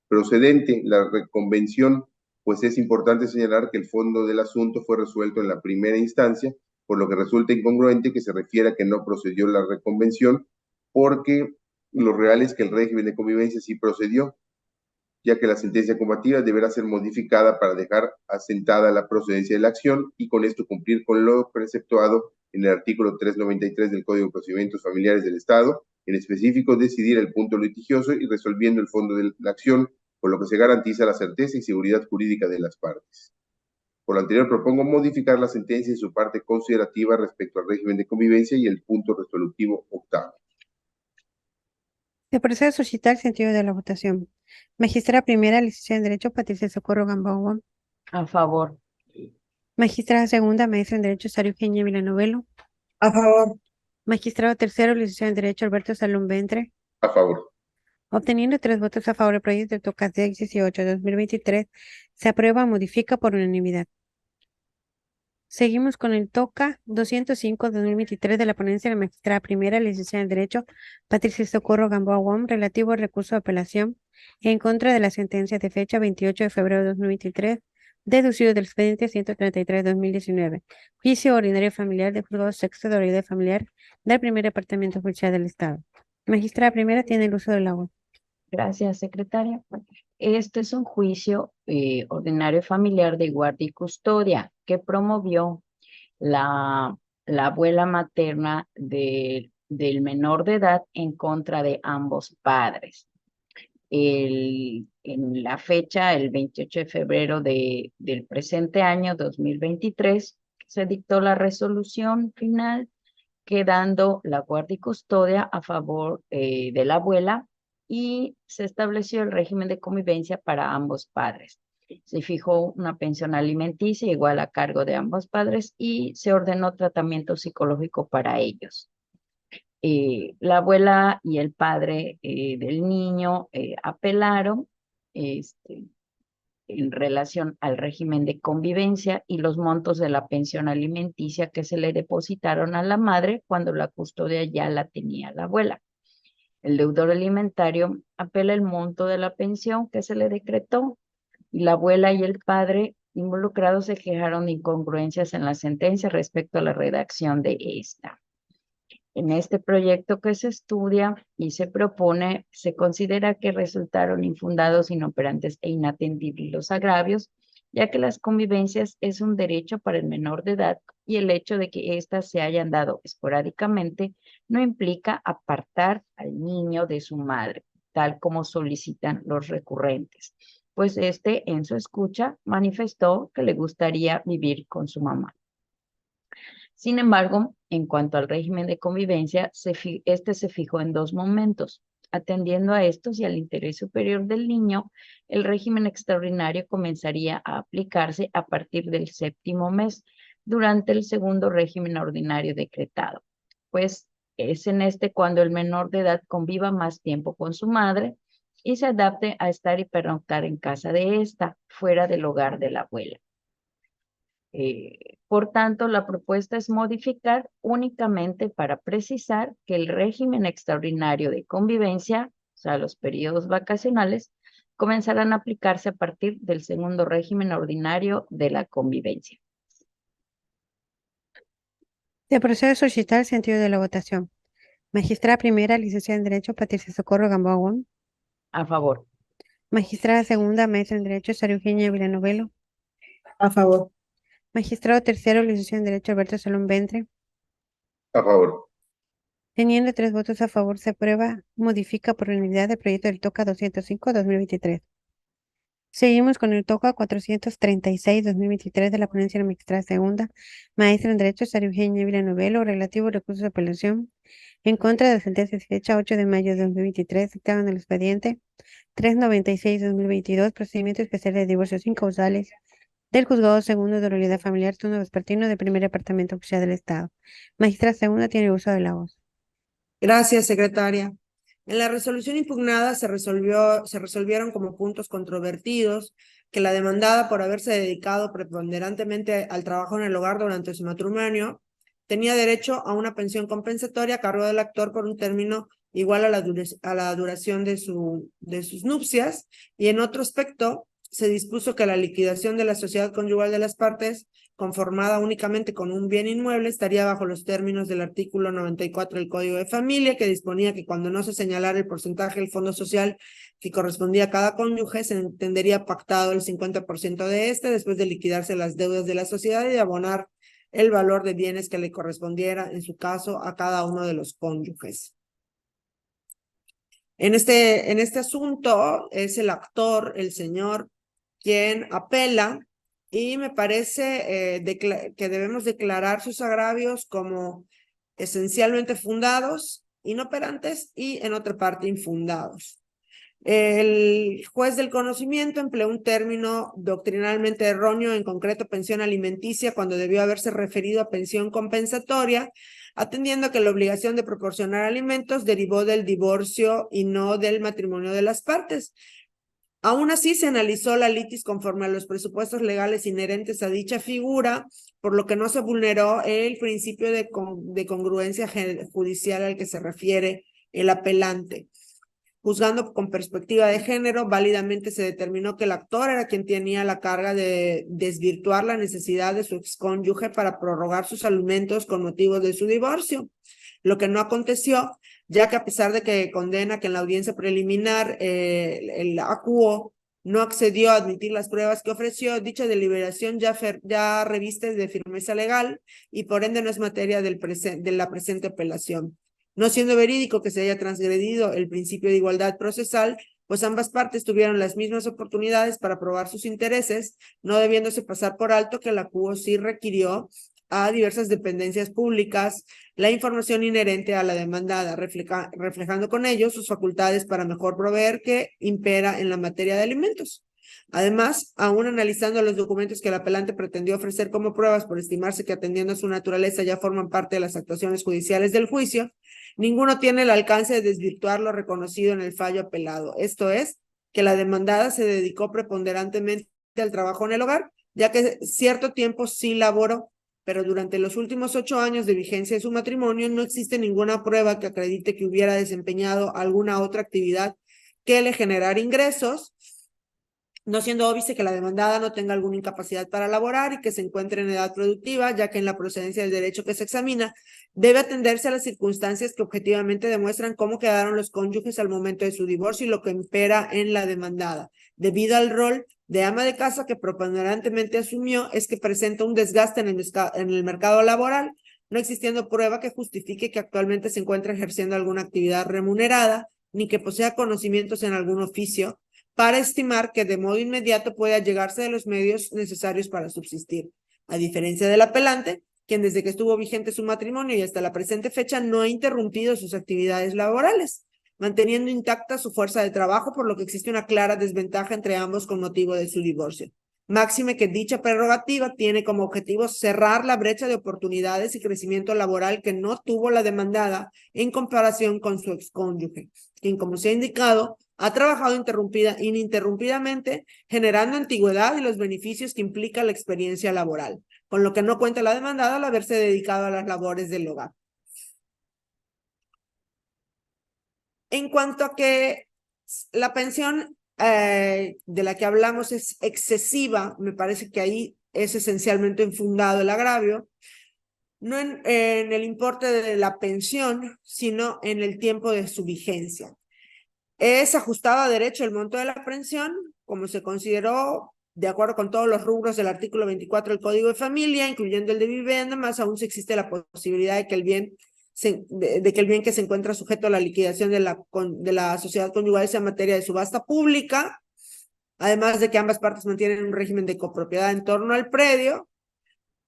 procedente la reconvención, pues es importante señalar que el fondo del asunto fue resuelto en la primera instancia, por lo que resulta incongruente que se refiera que no procedió la reconvención, porque lo real es que el régimen de convivencia sí procedió, ya que la sentencia combativa deberá ser modificada para dejar asentada la procedencia de la acción y con esto cumplir con lo preceptuado en el artículo 393 del Código de Procedimientos Familiares del Estado, en específico decidir el punto litigioso y resolviendo el fondo de la acción, por lo que se garantiza la certeza y seguridad jurídica de las partes. Por lo anterior, propongo modificar la sentencia en su parte considerativa respecto al régimen de convivencia y el punto resolutivo octavo. Se procede a solicitar el sentido de la votación. Magistrada primera, licenciada en Derecho, Patricia Socorro Gamboa Wong. A favor. Magistrada segunda, maestra en Derecho, Sara Eugenia Villanovelo. A favor. Magistrado tercero, licenciado en Derecho, Alberto Salón Ventre. A favor. Obteniendo 3 votos a favor del proyecto de TOCA 618-2023, se aprueba o modifica por unanimidad. Seguimos con el TOCA 205-2023 de la ponencia de la magistrada primera, licenciada en Derecho, Patricia Socorro Gamboa Wong, relativo al recurso de apelación en contra de la sentencia de fecha 28 de febrero de 2023, deducido del expediente 133-2019, juicio ordinario familiar del Juzgado Sexto de Oralidad Familiar del Primer Departamento Judicial del Estado. Magistrada primera tiene el uso del agua. Gracias, secretaria. Este es un juicio ordinario familiar de guardia y custodia que promovió la abuela materna del del menor de edad en contra de ambos padres. En la fecha, el 28 de febrero del presente año 2023, se dictó la resolución final quedando la guardia y custodia a favor de la abuela y se estableció el régimen de convivencia para ambos padres. Se fijó una pensión alimenticia igual a cargo de ambos padres y se ordenó tratamiento psicológico para ellos. La abuela y el padre del niño apelaron en relación al régimen de convivencia y los montos de la pensión alimenticia que se le depositaron a la madre cuando la custodia ya la tenía la abuela. El deudor alimentario apela el monto de la pensión que se le decretó y la abuela y el padre involucrados se quejaron de incongruencias en la sentencia respecto a la redacción de esta. En este proyecto que se estudia y se propone, se considera que resultaron infundados, inoperantes e inatendibles los agravios, ya que las convivencias es un derecho para el menor de edad y el hecho de que éstas se hayan dado esporádicamente no implica apartar al niño de su madre, tal como solicitan los recurrentes, pues en su escucha manifestó que le gustaría vivir con su mamá. Sin embargo, en cuanto al régimen de convivencia, este se fijó en 2 momentos. Atendiendo a estos y al interés superior del niño, el régimen extraordinario comenzaría a aplicarse a partir del 7º mes durante el segundo régimen ordinario decretado, pues es en cuando el menor de edad conviva más tiempo con su madre y se adapte a estar y pernoctar en casa de esta, fuera del hogar de la abuela. Por tanto, la propuesta es modificar únicamente para precisar que el régimen extraordinario de convivencia, o sea, los periodos vacacionales, comenzarán a aplicarse a partir del segundo régimen ordinario de la convivencia. Se procede a solicitar el sentido de la votación. Magistrada primera, licenciada en Derecho, Patricia Socorro Gamboa Wong. A favor. Magistrada segunda, maestra en Derecho, Sara Eugenia Villanovelo. A favor. Magistrado tercero, licenciado en Derecho, Alberto Salón Ventre. A favor. Teniendo 3 votos a favor, se aprueba, modifica por unanimidad el proyecto del TOCA 205-2023. Seguimos con el TOCA 436-2023 de la ponencia de la magistrada segunda, maestra en Derecho, Sara Eugenia Villanovelo, relativo a recursos de apelación en contra de la sentencia de fecha 8 de mayo de 2023, dictado en el expediente 396-2022, procedimiento especial de divorcio sin causales del Juzgado Segundo de Oralidad Familiar, turno vespertino del Primer Departamento Oficial del Estado. Magistrada segunda tiene uso de la voz. Gracias, secretaria. En la resolución impugnada se resolvieron como puntos controvertidos que la demandada, por haberse dedicado preponderantemente al trabajo en el hogar durante su matrimonio, tenía derecho a una pensión compensatoria a cargo del actor por un término igual a la duración de sus nupcias, y en otro aspecto se dispuso que la liquidación de la sociedad conyugal de las partes, conformada únicamente con un bien inmueble, estaría bajo los términos del artículo 94 del Código de Familia, que disponía que cuando no se señalara el porcentaje del fondo social que correspondía a cada cónyuge, se entendería pactado el 50% de después de liquidarse las deudas de la sociedad y de abonar el valor de bienes que le correspondiera, en su caso, a cada uno de los cónyuges. En este asunto es el actor, el señor, quien apela, y me parece que debemos declarar sus agravios como esencialmente fundados, inoperantes y en otra parte infundados. El juez del conocimiento empleó un término doctrinalmente erróneo, en concreto pensión alimenticia, cuando debió haberse referido a pensión compensatoria, atendiendo a que la obligación de proporcionar alimentos derivó del divorcio y no del matrimonio de las partes. Aún así, se analizó la litis conforme a los presupuestos legales inherentes a dicha figura, por lo que no se vulneró el principio de congruencia judicial al que se refiere el apelante. Juzgando con perspectiva de género, válidamente se determinó que el actor era quien tenía la carga de desvirtuar la necesidad de su excónyuge para prorrogar sus alimentos con motivo de su divorcio, lo que no aconteció, ya que a pesar de que condena que en la audiencia preliminar el acuo no accedió a admitir las pruebas que ofreció, dicha deliberación ya reviste de firmeza legal y por ende no es materia de la presente apelación. no siendo verídico que se haya transgredido el principio de igualdad procesal, pues ambas partes tuvieron las mismas oportunidades para probar sus intereses, no debiéndose pasar por alto que la CUO sí requirió a diversas dependencias públicas la información inherente a la demandada, reflejando con ello sus facultades para mejor proveer que impera en la materia de alimentos. Además, aún analizando los documentos que el apelante pretendió ofrecer como pruebas por estimarse que atendiendo a su naturaleza ya forman parte de las actuaciones judiciales del juicio, ninguno tiene el alcance de desvirtuar lo reconocido en el fallo apelado. Esto es, que la demandada se dedicó preponderantemente al trabajo en el hogar, ya que cierto tiempo sí laboró, pero durante los últimos 8 años de vigencia de su matrimonio no existe ninguna prueba que acredite que hubiera desempeñado alguna otra actividad que le generara ingresos, no siendo óbice que la demandada no tenga alguna incapacidad para laborar y que se encuentre en edad productiva, ya que en la procedencia del derecho que se examina debe atenderse a las circunstancias que objetivamente demuestran cómo quedaron los cónyuges al momento de su divorcio y lo que impera en la demandada. Debido al rol de ama de casa que preponderantemente asumió, es que presenta un desgaste en el mercado laboral, no existiendo prueba que justifique que actualmente se encuentre ejerciendo alguna actividad remunerada, ni que posea conocimientos en algún oficio, para estimar que de modo inmediato pueda llegarse de los medios necesarios para subsistir. A diferencia del apelante, quien desde que estuvo vigente su matrimonio y hasta la presente fecha no ha interrumpido sus actividades laborales, manteniendo intacta su fuerza de trabajo, por lo que existe una clara desventaja entre ambos con motivo de su divorcio. Máxime que dicha prerrogativa tiene como objetivo cerrar la brecha de oportunidades y crecimiento laboral que no tuvo la demandada en comparación con su excónyuge, quien, como se ha indicado, ha trabajado ininterrumpidamente, generando antigüedad y los beneficios que implica la experiencia laboral, con lo que no cuenta la demandada al haberse dedicado a las labores del hogar. En cuanto a que la pensión de la que hablamos es excesiva, me parece que ahí es esencialmente infundado el agravio, no en el importe de la pensión, sino en el tiempo de su vigencia. Es ajustado a derecho el monto de la pensión, como se consideró, de acuerdo con todos los rubros del artículo 24 del Código de Familia, incluyendo el de vivienda, más aún si existe la posibilidad de que el bien que se encuentra sujeto a la liquidación de la sociedad conyugal sea materia de subasta pública, además de que ambas partes mantienen un régimen de copropiedad en torno al predio.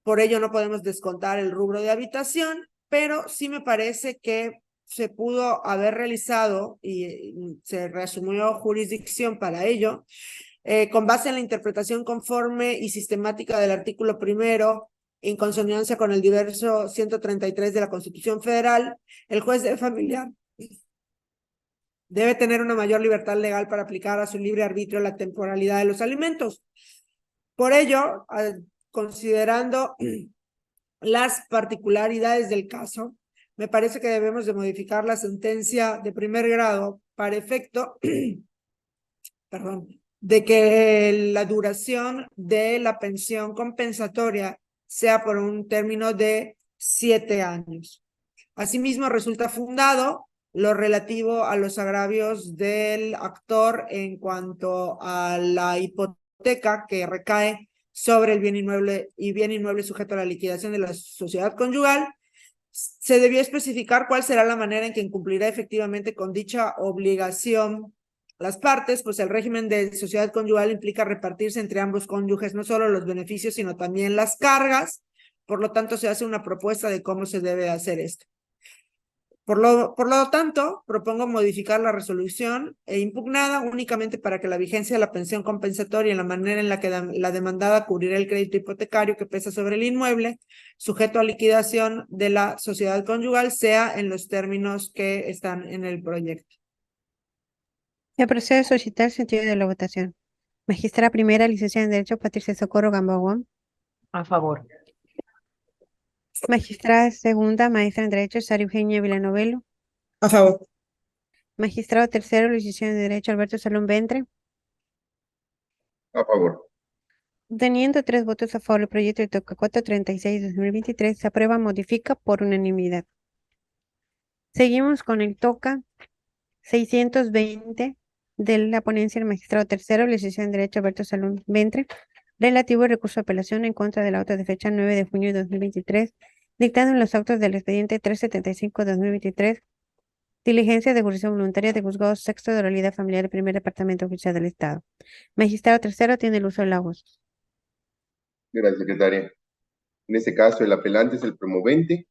Por ello no podemos descontar el rubro de habitación, pero sí me parece que se pudo haber realizado y se reasumió jurisdicción para ello, con base en la interpretación conforme y sistemática del artículo 1, en consonancia con el diverso 133 de la Constitución Federal, el juez de familia debe tener una mayor libertad legal para aplicar a su libre arbitrio la temporalidad de los alimentos. Por ello, considerando las particularidades del caso, me parece que debemos de modificar la sentencia de primer grado para efecto, de que la duración de la pensión compensatoria sea por un término de 7 años. Asimismo, resulta fundado lo relativo a los agravios del actor en cuanto a la hipoteca que recae sobre el bien inmueble sujeto a la liquidación de la sociedad conyugal. Se debió especificar cuál será la manera en que incumplirá efectivamente con dicha obligación las partes, pues el régimen de sociedad conyugal implica repartirse entre ambos cónyuges no solo los beneficios, sino también las cargas. Por lo tanto, se hace una propuesta de cómo se debe hacer esto. Por lo tanto, propongo modificar la resolución impugnada únicamente para que la vigencia de la pensión compensatoria en la manera en la que la demandada cubrirá el crédito hipotecario que pesa sobre el inmueble, sujeto a liquidación de la sociedad conyugal, sea en los términos que están en el proyecto. Se procede a solicitar el sentido de la votación. Magistrada primera, licenciada en Derecho, Patricia Socorro Gamboa. A favor. Magistrada segunda, maestra en Derecho, Sara Eugenia Villanovelo. A favor. Magistrado tercero, licenciado en Derecho, Alberto Salón Ventre. A favor. Teniendo 3 votos a favor, el proyecto de TOCA 436-2023 se aprueba, modifica por unanimidad. Seguimos con el TOCA 620 de la ponencia del magistrado tercero, licenciado en Derecho, Alberto Salón Ventre, relativo al recurso de apelación en contra del auto de fecha 9 de junio de 2023, dictado en los autos del expediente 375-2023, Diligencia de jurisdicción voluntaria de juzgado sexto de oralidad familiar del primer departamento judicial del Estado. Magistrado tercero tiene el uso de la voz. Gracias, secretaria. En este caso, el apelante es el promovente.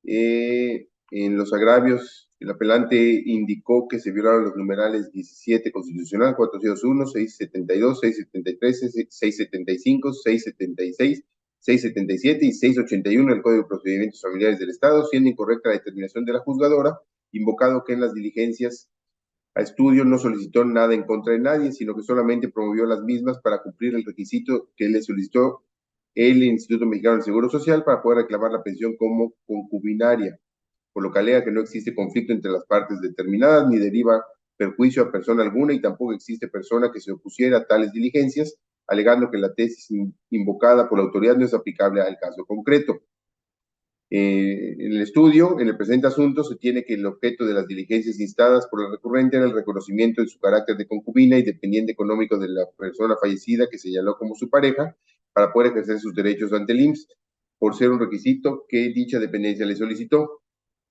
En los agravios, el apelante indicó que se violaron los numerales 17 constitucional, 401, 672, 673, 675, 676, 677 y 681 del Código de Procedimientos Familiares del Estado, siendo incorrecta la determinación de la juzgadora, invocado que en las diligencias a estudio no solicitó nada en contra de nadie, sino que solamente promovió las mismas para cumplir el requisito que le solicitó el Instituto Mexicano del Seguro Social para poder reclamar la pensión como concubinaria, por lo que alega que no existe conflicto entre las partes determinadas ni deriva perjuicio a persona alguna y tampoco existe persona que se opusiera a tales diligencias, alegando que la tesis invocada por la autoridad no es aplicable al caso concreto. En el estudio, en el presente asunto, se tiene que el objeto de las diligencias instadas por el recurrente era el reconocimiento de su carácter de concubina y dependiente económico de la persona fallecida que señaló como su pareja para poder ejercer sus derechos ante el IMSS, por ser un requisito que dicha dependencia le solicitó.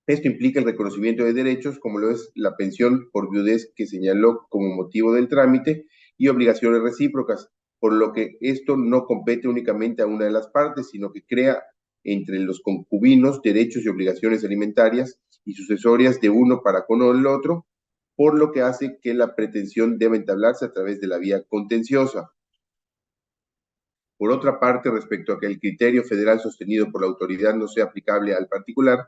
Esto implica el reconocimiento de derechos, como lo es la pensión por viudez que señaló como motivo del trámite, y obligaciones recíprocas, por lo que esto no compete únicamente a una de las partes, sino que crea entre los concubinos derechos y obligaciones alimentarias y sucesorias de uno para con el otro, por lo que hace que la pretensión deba entablarse a través de la vía contenciosa. Por otra parte, respecto a que el criterio federal sostenido por la autoridad no sea aplicable al particular,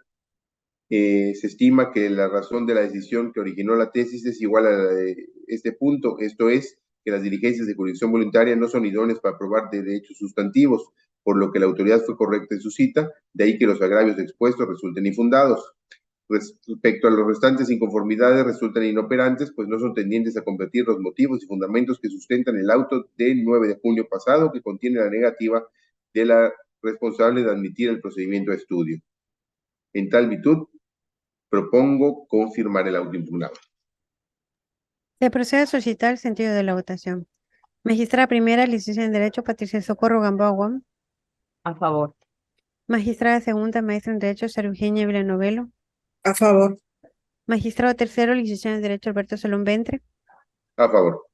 se estima que la razón de la decisión que originó la tesis es igual a la de este punto, esto es, que las diligencias de jurisdicción voluntaria no son idóneas para probar derechos sustantivos, por lo que la autoridad fue correcta en su cita, de ahí que los agravios expuestos resulten infundados. Respecto a los restantes inconformidades, resultan inoperantes, pues no son tendientes a competir los motivos y fundamentos que sustentan el auto del 9 de junio pasado, que contiene la negativa de la responsable de admitir el procedimiento de estudio. En tal virtud, propongo confirmar el auto impugnado. Se procede a solicitar el sentido de la votación. Magistrada primera, licenciada en Derecho, Patricia Socorro Gamboa Guam. A favor. Magistrada segunda, maestra en Derecho, Sara Eugenia Villanovelo. A favor. Magistrado tercero, licenciado en Derecho, Alberto Salón Ventre. A favor.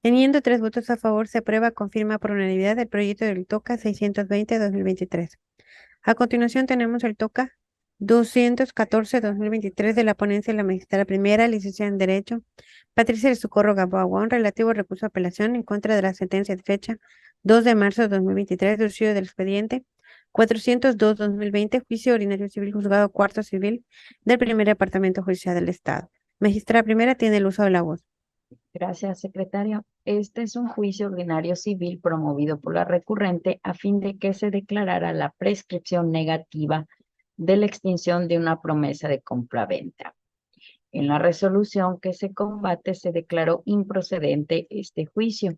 Teniendo 3 votos a favor, se aprueba, confirma por unanimidad el proyecto del TOCA 620-2023. A continuación tenemos el TOCA 214-2023 de la ponencia de la magistrada primera, licenciada en Derecho, Patricia del Socorro Gamboa Guam, relativo al recurso de apelación en contra de la sentencia de fecha 2 de marzo de 2023 del uso del expediente 402-2020, juicio ordinario civil juzgado cuarto civil del primer departamento judicial del Estado. Magistrada primera tiene el uso de la voz. Gracias, secretario. Este es un juicio ordinario civil promovido por la recurrente a fin de que se declarara la prescripción negativa de la extinción de una promesa de compraventa. En la resolución que se combate se declaró improcedente este juicio.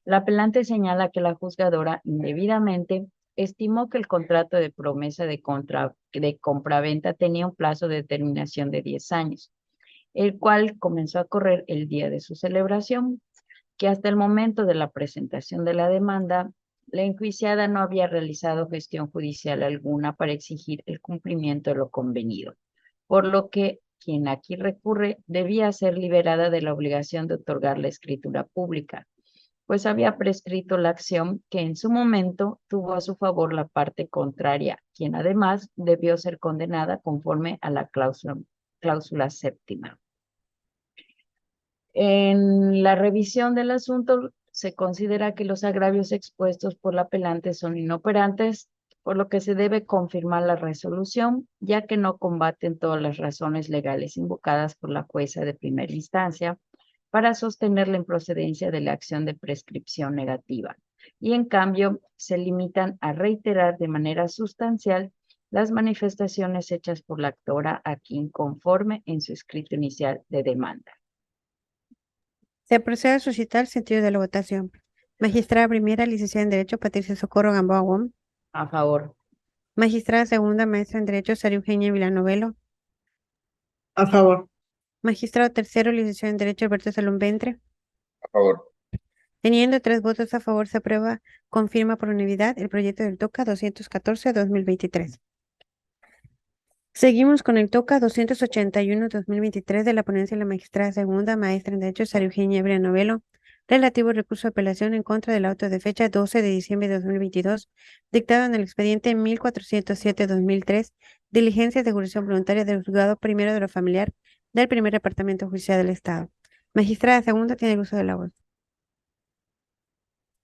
La apelante señala que la juzgadora indebidamente estimó que el contrato de promesa de compraventa tenía un plazo de terminación de 10 años, el cual comenzó a correr el día de su celebración, que hasta el momento de la presentación de la demanda, la enjuiciada no había realizado gestión judicial alguna para exigir el cumplimiento de lo convenido, por lo que quien aquí recurre debía ser liberada de la obligación de otorgar la escritura pública, pues había prescrito la acción que en su momento tuvo a su favor la parte contraria, quien además debió ser condenada conforme a la cláusula séptima. En la revisión del asunto se considera que los agravios expuestos por la apelante son inoperantes, por lo que se debe confirmar la resolución, ya que no combaten todas las razones legales invocadas por la jueza de primera instancia para sostener la improcedencia de la acción de prescripción negativa, y en cambio se limitan a reiterar de manera sustancial las manifestaciones hechas por la actora aquí inconforme en su escrito inicial de demanda. Se procede a suscitar el sentido de la votación. Magistrada primera, licenciada en Derecho, Patricia Socorro Gamboa Guam. A favor. Magistrada segunda, maestra en Derecho, Sara Eugenia Villanovelo. A favor. Magistrado tercero, licenciado en Derecho, Alberto Salón Ventre. A favor. Teniendo 3 votos a favor, se aprueba, confirma por unanimidad el proyecto del TOCA 214-2023. Seguimos con el TOCA 281-2023 de la ponencia de la magistrada segunda, maestra en Derecho, Sara Eugenia Ebria Novelo, relativo al recurso de apelación en contra del auto de fecha 12 de diciembre de 2022, dictado en el expediente 1407-2003, diligencias de jurisdicción voluntaria del juzgado primero de lo familiar del primer departamento judicial del Estado. Magistrada segunda tiene el uso de la voz.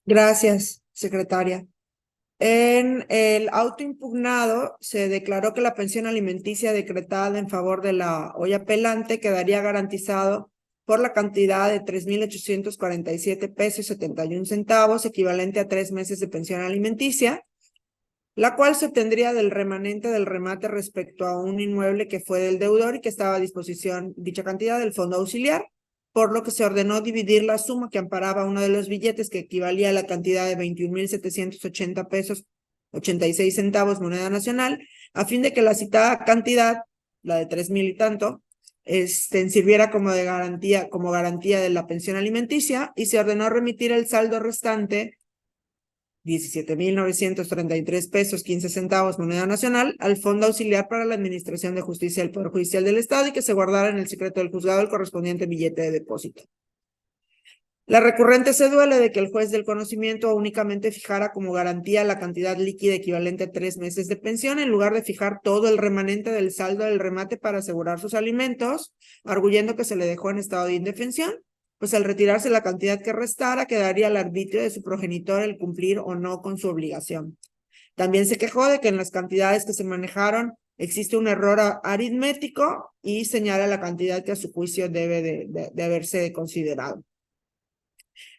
Gracias, secretaria. En el auto impugnado se declaró que la pensión alimenticia decretada en favor de la hoy apelante quedaría garantizado por la cantidad de 3,847 pesos 71 centavos, equivalente a 3 meses de pensión alimenticia, la cual se obtendría del remanente del remate respecto a un inmueble que fue del deudor y que estaba a disposición dicha cantidad del fondo auxiliar, por lo que se ordenó dividir la suma que amparaba uno de los billetes, que equivalía a la cantidad de 21,780 pesos 86 centavos moneda nacional, a fin de que la citada cantidad, la de 3,000 y tanto, sirviera como garantía de la pensión alimenticia, y se ordenó remitir el saldo restante, 17,933 pesos 15 centavos moneda nacional, al Fondo Auxiliar para la Administración de Justicia del Poder Judicial del Estado, y que se guardara en el secreto del juzgado el correspondiente billete de depósito. La recurrente se duele de que el juez del conocimiento únicamente fijara como garantía la cantidad líquida equivalente a 3 meses de pensión, en lugar de fijar todo el remanente del saldo del remate para asegurar sus alimentos, arguyendo que se le dejó en estado de indefensión, pues al retirarse la cantidad que restara, quedaría al arbitrio de su progenitor el cumplir o no con su obligación. También se quejó de que en las cantidades que se manejaron existe un error aritmético, y señala la cantidad que a su juicio debe de haberse considerado.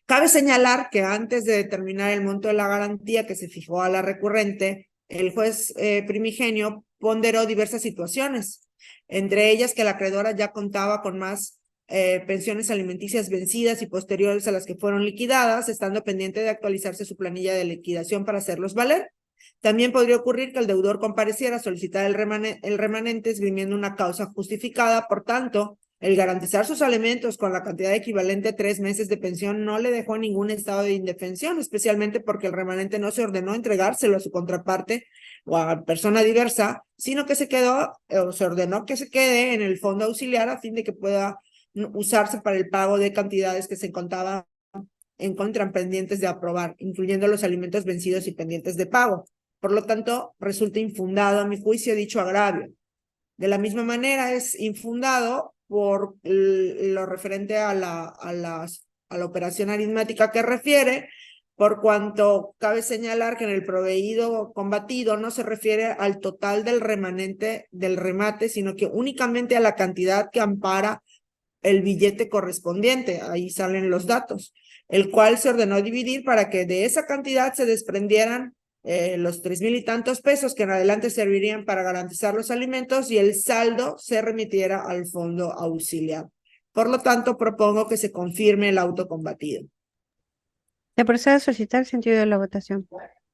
Cabe señalar que antes de determinar el monto de la garantía que se fijó a la recurrente, el juez primigenio ponderó diversas situaciones, entre ellas que la acreedora ya contaba con más pensiones alimenticias vencidas y posteriores a las que fueron liquidadas, estando pendiente de actualizarse su planilla de liquidación para hacerlos valer. También podría ocurrir que el deudor compareciera a solicitar el remanente esgrimiendo una causa justificada. Por tanto, el garantizar sus alimentos con la cantidad equivalente a 3 meses de pensión no le dejó ningún estado de indefensión, especialmente porque el remanente no se ordenó entregárselo a su contraparte o a persona diversa, sino que se ordenó que se quede en el fondo auxiliar a fin de que pueda usarse para el pago de cantidades que se encuentran pendientes de aprobar, incluyendo los alimentos vencidos y pendientes de pago. Por lo tanto, resulta infundado, a mi juicio, dicho agravio. De la misma manera, es infundado por lo referente a la operación aritmética que refiere, por cuanto cabe señalar que en el proveído combatido no se refiere al total del remanente del remate, sino que únicamente a la cantidad que ampara el billete correspondiente. Ahí salen los datos, el cual se ordenó dividir para que de esa cantidad se desprendieran los 3,000 y tantos pesos que en adelante servirían para garantizar los alimentos, y el saldo se remitiera al fondo auxiliar. Por lo tanto, propongo que se confirme el auto combatido. Se procede a solicitar el sentido de la votación.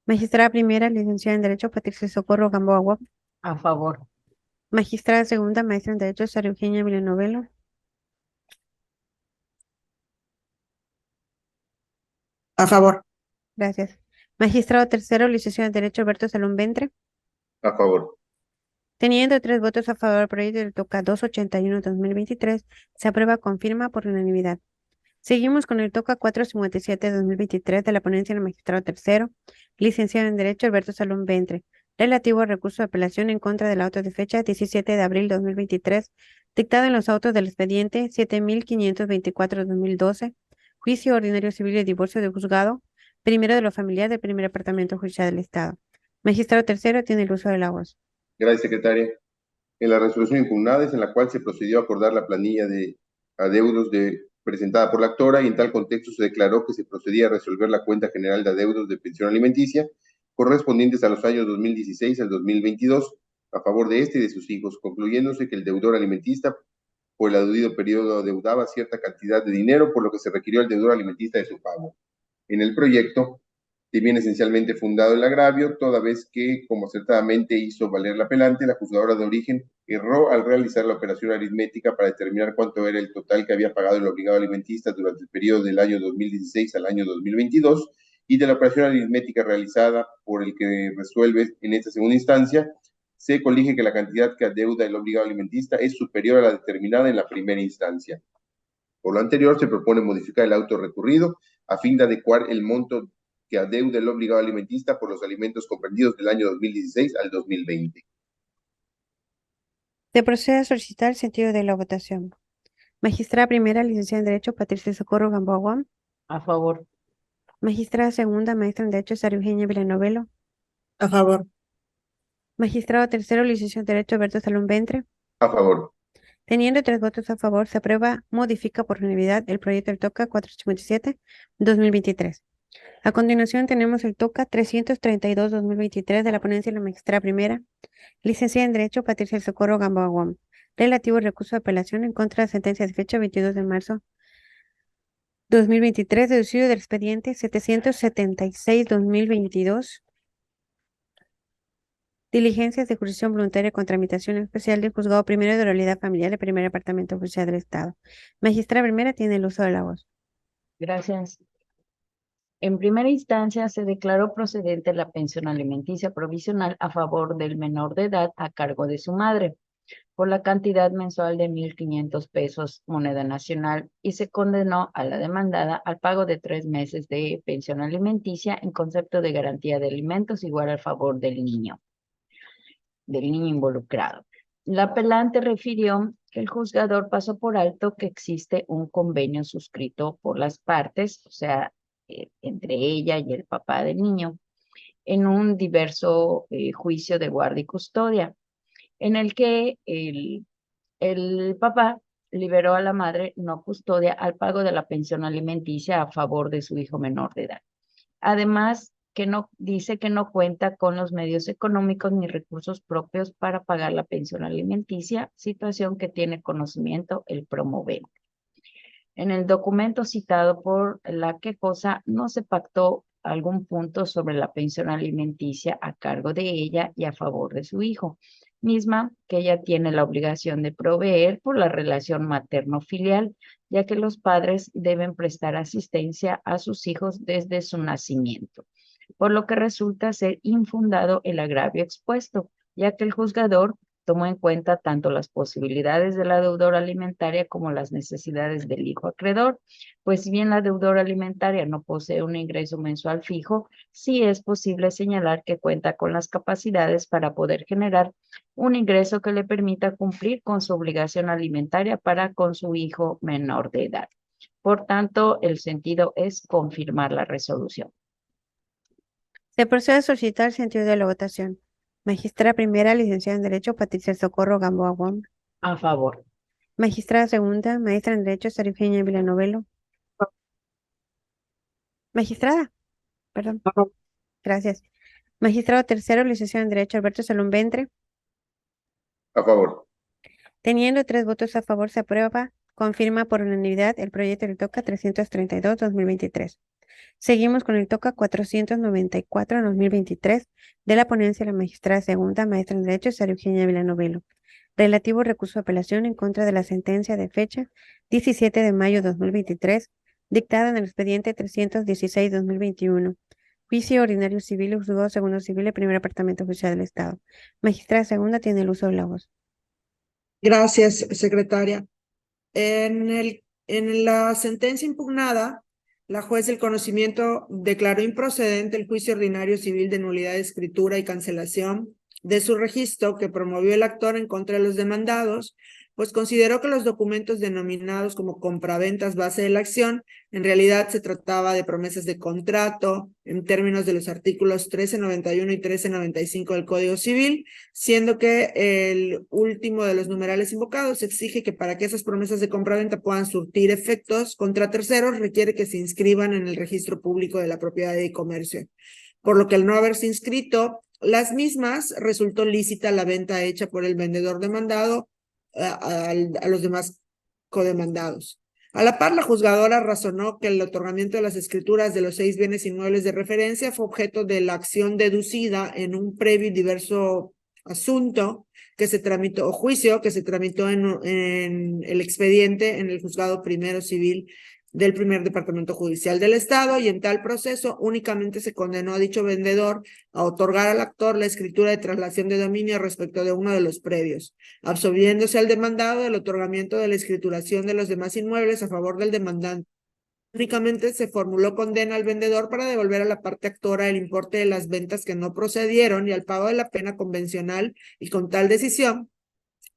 Magistrada primera, licenciada en Derecho, Patricia Socorro Gamboa Guap. A favor. Magistrada segunda, maestra en Derecho, Sara Eugenia Villanovelo. A favor. Gracias. Magistrado tercero, licenciado en Derecho, Alberto Salón Ventre. A favor. Teniendo 3 votos a favor, el proyecto del TOCA 281-2023 se aprueba con firma por unanimidad. Seguimos con el TOCA 457-2023 de la ponencia del magistrado tercero, licenciado en Derecho, Alberto Salón Ventre, relativo al recurso de apelación en contra del auto de fecha 17 de abril 2023, dictado en los autos del expediente 7524-2012, juicio ordinario civil y divorcio de juzgado, primero de lo familiar del primer departamento judicial del Estado. Magistrado tercero tiene el uso de la voz. Gracias, secretaria. En la resolución impugnada es en la cual se procedió a acordar la planilla de adeudos presentada por la actora, y en tal contexto se declaró que se procedía a resolver la cuenta general de adeudos de pensión alimenticia correspondientes a los años 2016 al 2022 a favor de este y de sus hijos, concluyéndose que el deudor alimentista por el aludido periodo adeudaba cierta cantidad de dinero, por lo que se requirió al deudor alimentista de su pago. En el proyecto se viene esencialmente fundado el agravio, toda vez que, como acertadamente hizo valer la apelante, la juzgadora de origen erró al realizar la operación aritmética para determinar cuánto era el total que había pagado el obligado alimentista durante el periodo del año 2016 al año 2022, y de la operación aritmética realizada por el que resuelve en esta segunda instancia, se colige que la cantidad que adeuda el obligado alimentista es superior a la determinada en la primera instancia. Por lo anterior, se propone modificar el auto recurrido a fin de adecuar el monto que adeuda el obligado alimentista por los alimentos comprendidos del año 2016 al 2020. Se procede a solicitar el sentido de la votación. Magistrada primera, licenciada en Derecho, Patricia Socorro Gamboa Guam. A favor. Magistrada segunda, maestra en Derecho, Sara Eugenia Villanovelo. A favor. Magistrado tercero, licenciado en Derecho, Alberto Salón Ventre. A favor. Teniendo 3 votos a favor, se aprueba, modifica por unanimidad el proyecto del TOCA 457-2023. A continuación tenemos el TOCA 332-2023 de la ponencia de la magistrada primera, licenciada en Derecho, Patricia del Socorro Gamboa Guam, relativo al recurso de apelación en contra de la sentencia de fecha 22 de marzo 2023, deducido del expediente 776-2022, diligencias de jurisdicción voluntaria con tramitación especial del Juzgado Primero de Oralidad Familiar del Primer Departamento Judicial del Estado. Magistrada primera tiene el uso de la voz. Gracias. En primera instancia, se declaró procedente la pensión alimenticia provisional a favor del menor de edad a cargo de su madre, por la cantidad mensual de 1,500 pesos moneda nacional, y se condenó a la demandada al pago de 3 meses de pensión alimenticia en concepto de garantía de alimentos igual al favor del niño involucrado. La apelante refirió que el juzgador pasó por alto que existe un convenio suscrito por las partes, o sea, entre ella y el papá del niño, en un diverso juicio de guardia y custodia, en el que el papá liberó a la madre no custodia al pago de la pensión alimenticia a favor de su hijo menor de edad. Además, que no dice que no cuenta con los medios económicos ni recursos propios para pagar la pensión alimenticia, situación que tiene conocimiento el promovente. En el documento citado por la quejosa no se pactó algún punto sobre la pensión alimenticia a cargo de ella y a favor de su hijo, misma que ella tiene la obligación de proveer por la relación materno-filial, ya que los padres deben prestar asistencia a sus hijos desde su nacimiento, por lo que resulta ser infundado el agravio expuesto, ya que el juzgador tomó en cuenta tanto las posibilidades de la deudora alimentaria como las necesidades del hijo acreedor, pues si bien la deudora alimentaria no posee un ingreso mensual fijo, sí es posible señalar que cuenta con las capacidades para poder generar un ingreso que le permita cumplir con su obligación alimentaria para con su hijo menor de edad. Por tanto, el sentido es confirmar la resolución. Se procede a solicitar el sentido de la votación. Magistrada primera, licenciada en Derecho, Patricia Socorro Gamboa Guam. A favor. Magistrada segunda, maestra en Derecho, Sara Eugenia Villanovelo. Magistrada, perdón. Gracias. Magistrado tercero, licenciado en Derecho, Alberto Salón Ventre. A favor. Teniendo 3 votos a favor, se aprueba, confirma por unanimidad el proyecto del TOCA 332-2023. Seguimos con el TOCA 494-2023 de la ponencia de la magistrada segunda, maestra en Derecho, Sara Eugenia Villanovelo, relativo al recurso de apelación en contra de la sentencia de fecha 17 de mayo 2023, dictada en el expediente 316-2021, juicio ordinario civil y juzgado segundo civil del Primer Departamento Judicial del Estado. Magistrada segunda tiene el uso de la voz. Gracias, secretaria. En la sentencia impugnada, la juez del conocimiento declaró improcedente el juicio ordinario civil de nulidad de escritura y cancelación de su registro que promovió el actor en contra de los demandados, pues consideró que los documentos denominados como compraventas base de la acción, en realidad se trataba de promesas de contrato en términos de los artículos 1391 y 1395 del Código Civil, siendo que el último de los numerales invocados exige que para que esas promesas de compraventa puedan surtir efectos contra terceros, requiere que se inscriban en el registro público de la propiedad y comercio. Por lo que al no haberse inscrito las mismas, resultó lícita la venta hecha por el vendedor demandado a los demás codemandados. A la par, la juzgadora razonó que el otorgamiento de las escrituras de los 6 bienes inmuebles de referencia fue objeto de la acción deducida en un previo y diverso asunto que se tramitó, o juicio que se tramitó en el expediente en el juzgado primero civil del primer departamento judicial del estado, y en tal proceso únicamente se condenó a dicho vendedor a otorgar al actor la escritura de traslación de dominio respecto de uno de los predios, absolviéndose al demandado del otorgamiento de la escrituración de los demás inmuebles a favor del demandante. Únicamente se formuló condena al vendedor para devolver a la parte actora el importe de las ventas que no procedieron y al pago de la pena convencional, y con tal decisión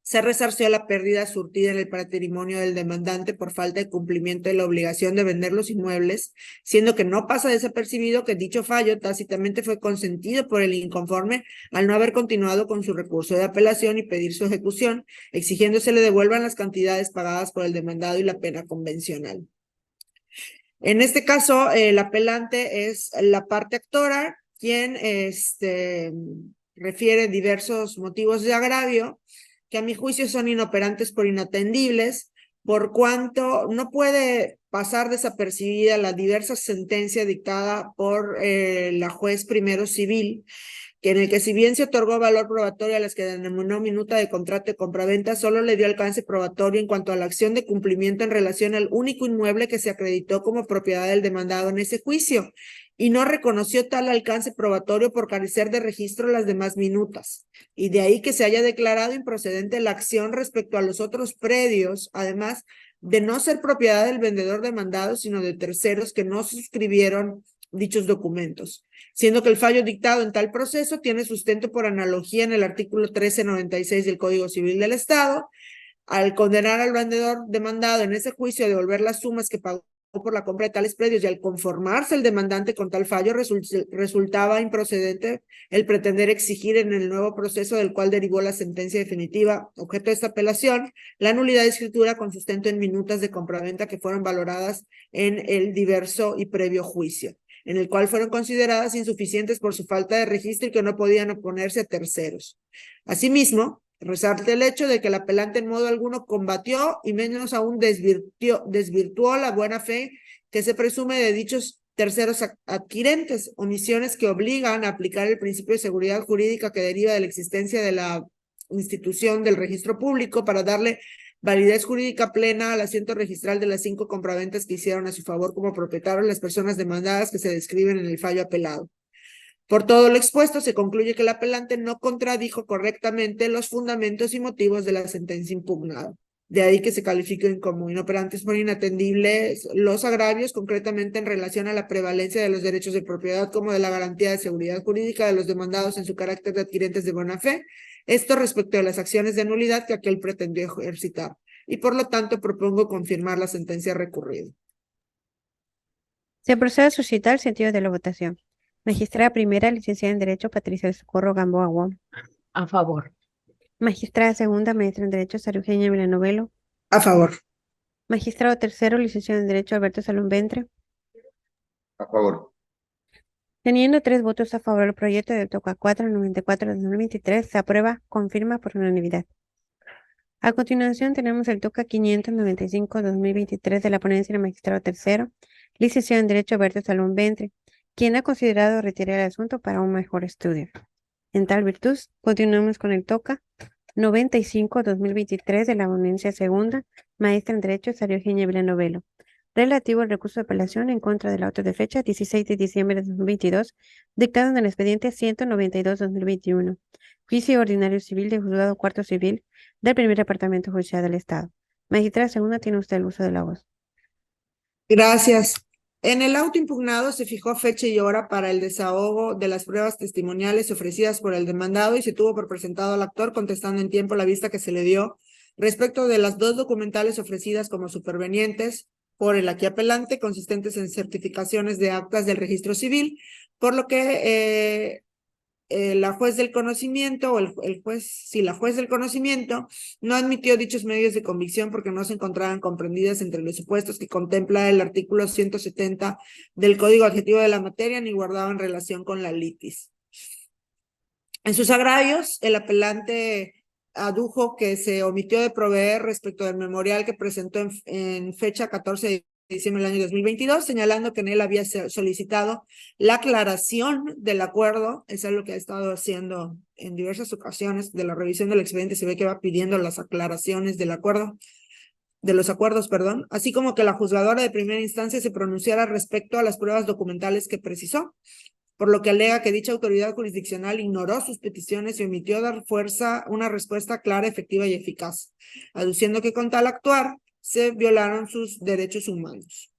se resarció la pérdida surtida en el patrimonio del demandante por falta de cumplimiento de la obligación de vender los inmuebles, siendo que no pasa desapercibido que dicho fallo tácitamente fue consentido por el inconforme al no haber continuado con su recurso de apelación y pedir su ejecución, exigiendo se le devuelvan las cantidades pagadas por el demandado y la pena convencional. En este caso, el apelante es la parte actora, quien refiere diversos motivos de agravio que a mi juicio son inoperantes por inatendibles, por cuanto no puede pasar desapercibida la diversa sentencia dictada por la juez primero civil, que en el que si bien se otorgó valor probatorio a las que denominó minuta de contrato de compraventa, solo le dio alcance probatorio en cuanto a la acción de cumplimiento en relación al único inmueble que se acreditó como propiedad del demandado en ese juicio, y no reconoció tal alcance probatorio por carecer de registro las demás minutas, y de ahí que se haya declarado improcedente la acción respecto a los otros predios, además de no ser propiedad del vendedor demandado, sino de terceros que no suscribieron dichos documentos, siendo que el fallo dictado en tal proceso tiene sustento por analogía en el artículo 1396 del Código Civil del Estado, al condenar al vendedor demandado en ese juicio a devolver las sumas que pagó por la compra de tales predios, y al conformarse el demandante con tal fallo, resultaba improcedente el pretender exigir en el nuevo proceso del cual derivó la sentencia definitiva objeto de esta apelación la nulidad de escritura con sustento en minutas de compraventa que fueron valoradas en el diverso y previo juicio, en el cual fueron consideradas insuficientes por su falta de registro y que no podían oponerse a terceros. Asimismo, resalta el hecho de que el apelante en modo alguno combatió y menos aún desvirtuó la buena fe que se presume de dichos terceros adquirentes, omisiones que obligan a aplicar el principio de seguridad jurídica que deriva de la existencia de la institución del registro público para darle validez jurídica plena al asiento registral de las 5 compraventas que hicieron a su favor como propietarios las personas demandadas que se describen en el fallo apelado. Por todo lo expuesto, se concluye que el apelante no contradijo correctamente los fundamentos y motivos de la sentencia impugnada. De ahí que se califiquen como inoperantes por inatendibles los agravios, concretamente en relación a la prevalencia de los derechos de propiedad como de la garantía de seguridad jurídica de los demandados en su carácter de adquirentes de buena fe, esto respecto a las acciones de nulidad que aquel pretendió ejercitar. Y por lo tanto propongo confirmar la sentencia recurrida. Se procede a suscitar el sentido de la votación. Magistrada primera, licenciada en Derecho, Patricia del Socorro Gamboa Wong. A favor. Magistrada segunda, maestra en Derecho, Sara Eugenia Villanovelo. A favor. Magistrado tercero, licenciado en Derecho, Alberto Salón Ventre. A favor. Teniendo 3 votos a favor del proyecto del TOCA 494 de 2023, se aprueba, confirma por unanimidad. A continuación tenemos el TOCA 595 de 2023 de la ponencia del magistrado tercero, licenciado en Derecho, Alberto Salón Ventre, quien ha considerado retirar el asunto para un mejor estudio. En tal virtud, continuamos con el TOCA 95-2023 de la ponencia segunda, maestra en Derecho, Sara Eugenia Villanovelo, relativo al recurso de apelación en contra del auto de fecha 16 de diciembre de 2022, dictado en el expediente 192-2021, juicio ordinario civil del juzgado cuarto civil del primer departamento judicial del Estado. Magistrada segunda, tiene usted el uso de la voz. Gracias. En el auto impugnado se fijó fecha y hora para el desahogo de las pruebas testimoniales ofrecidas por el demandado y se tuvo por presentado al actor contestando en tiempo la vista que se le dio respecto de las 2 documentales ofrecidas como supervenientes por el aquí apelante, consistentes en certificaciones de actas del registro civil, por lo que la juez del conocimiento o la juez del conocimiento no admitió dichos medios de convicción porque no se encontraban comprendidas entre los supuestos que contempla el artículo 170 del Código Adjetivo de la materia ni guardaban relación con la litis. En sus agravios, el apelante adujo que se omitió de proveer respecto del memorial que presentó en fecha 14 de diciembre del año 2022, señalando que en él había solicitado la aclaración del acuerdo. Eso es lo que ha estado haciendo en diversas ocasiones. De la revisión del expediente se ve que va pidiendo las aclaraciones del acuerdo, los acuerdos, perdón, así como que la juzgadora de primera instancia se pronunciara respecto a las pruebas documentales que precisó, por lo que alega que dicha autoridad jurisdiccional ignoró sus peticiones y omitió dar fuerza una respuesta clara, efectiva y eficaz, aduciendo que con tal actuar se violaron sus derechos humanos.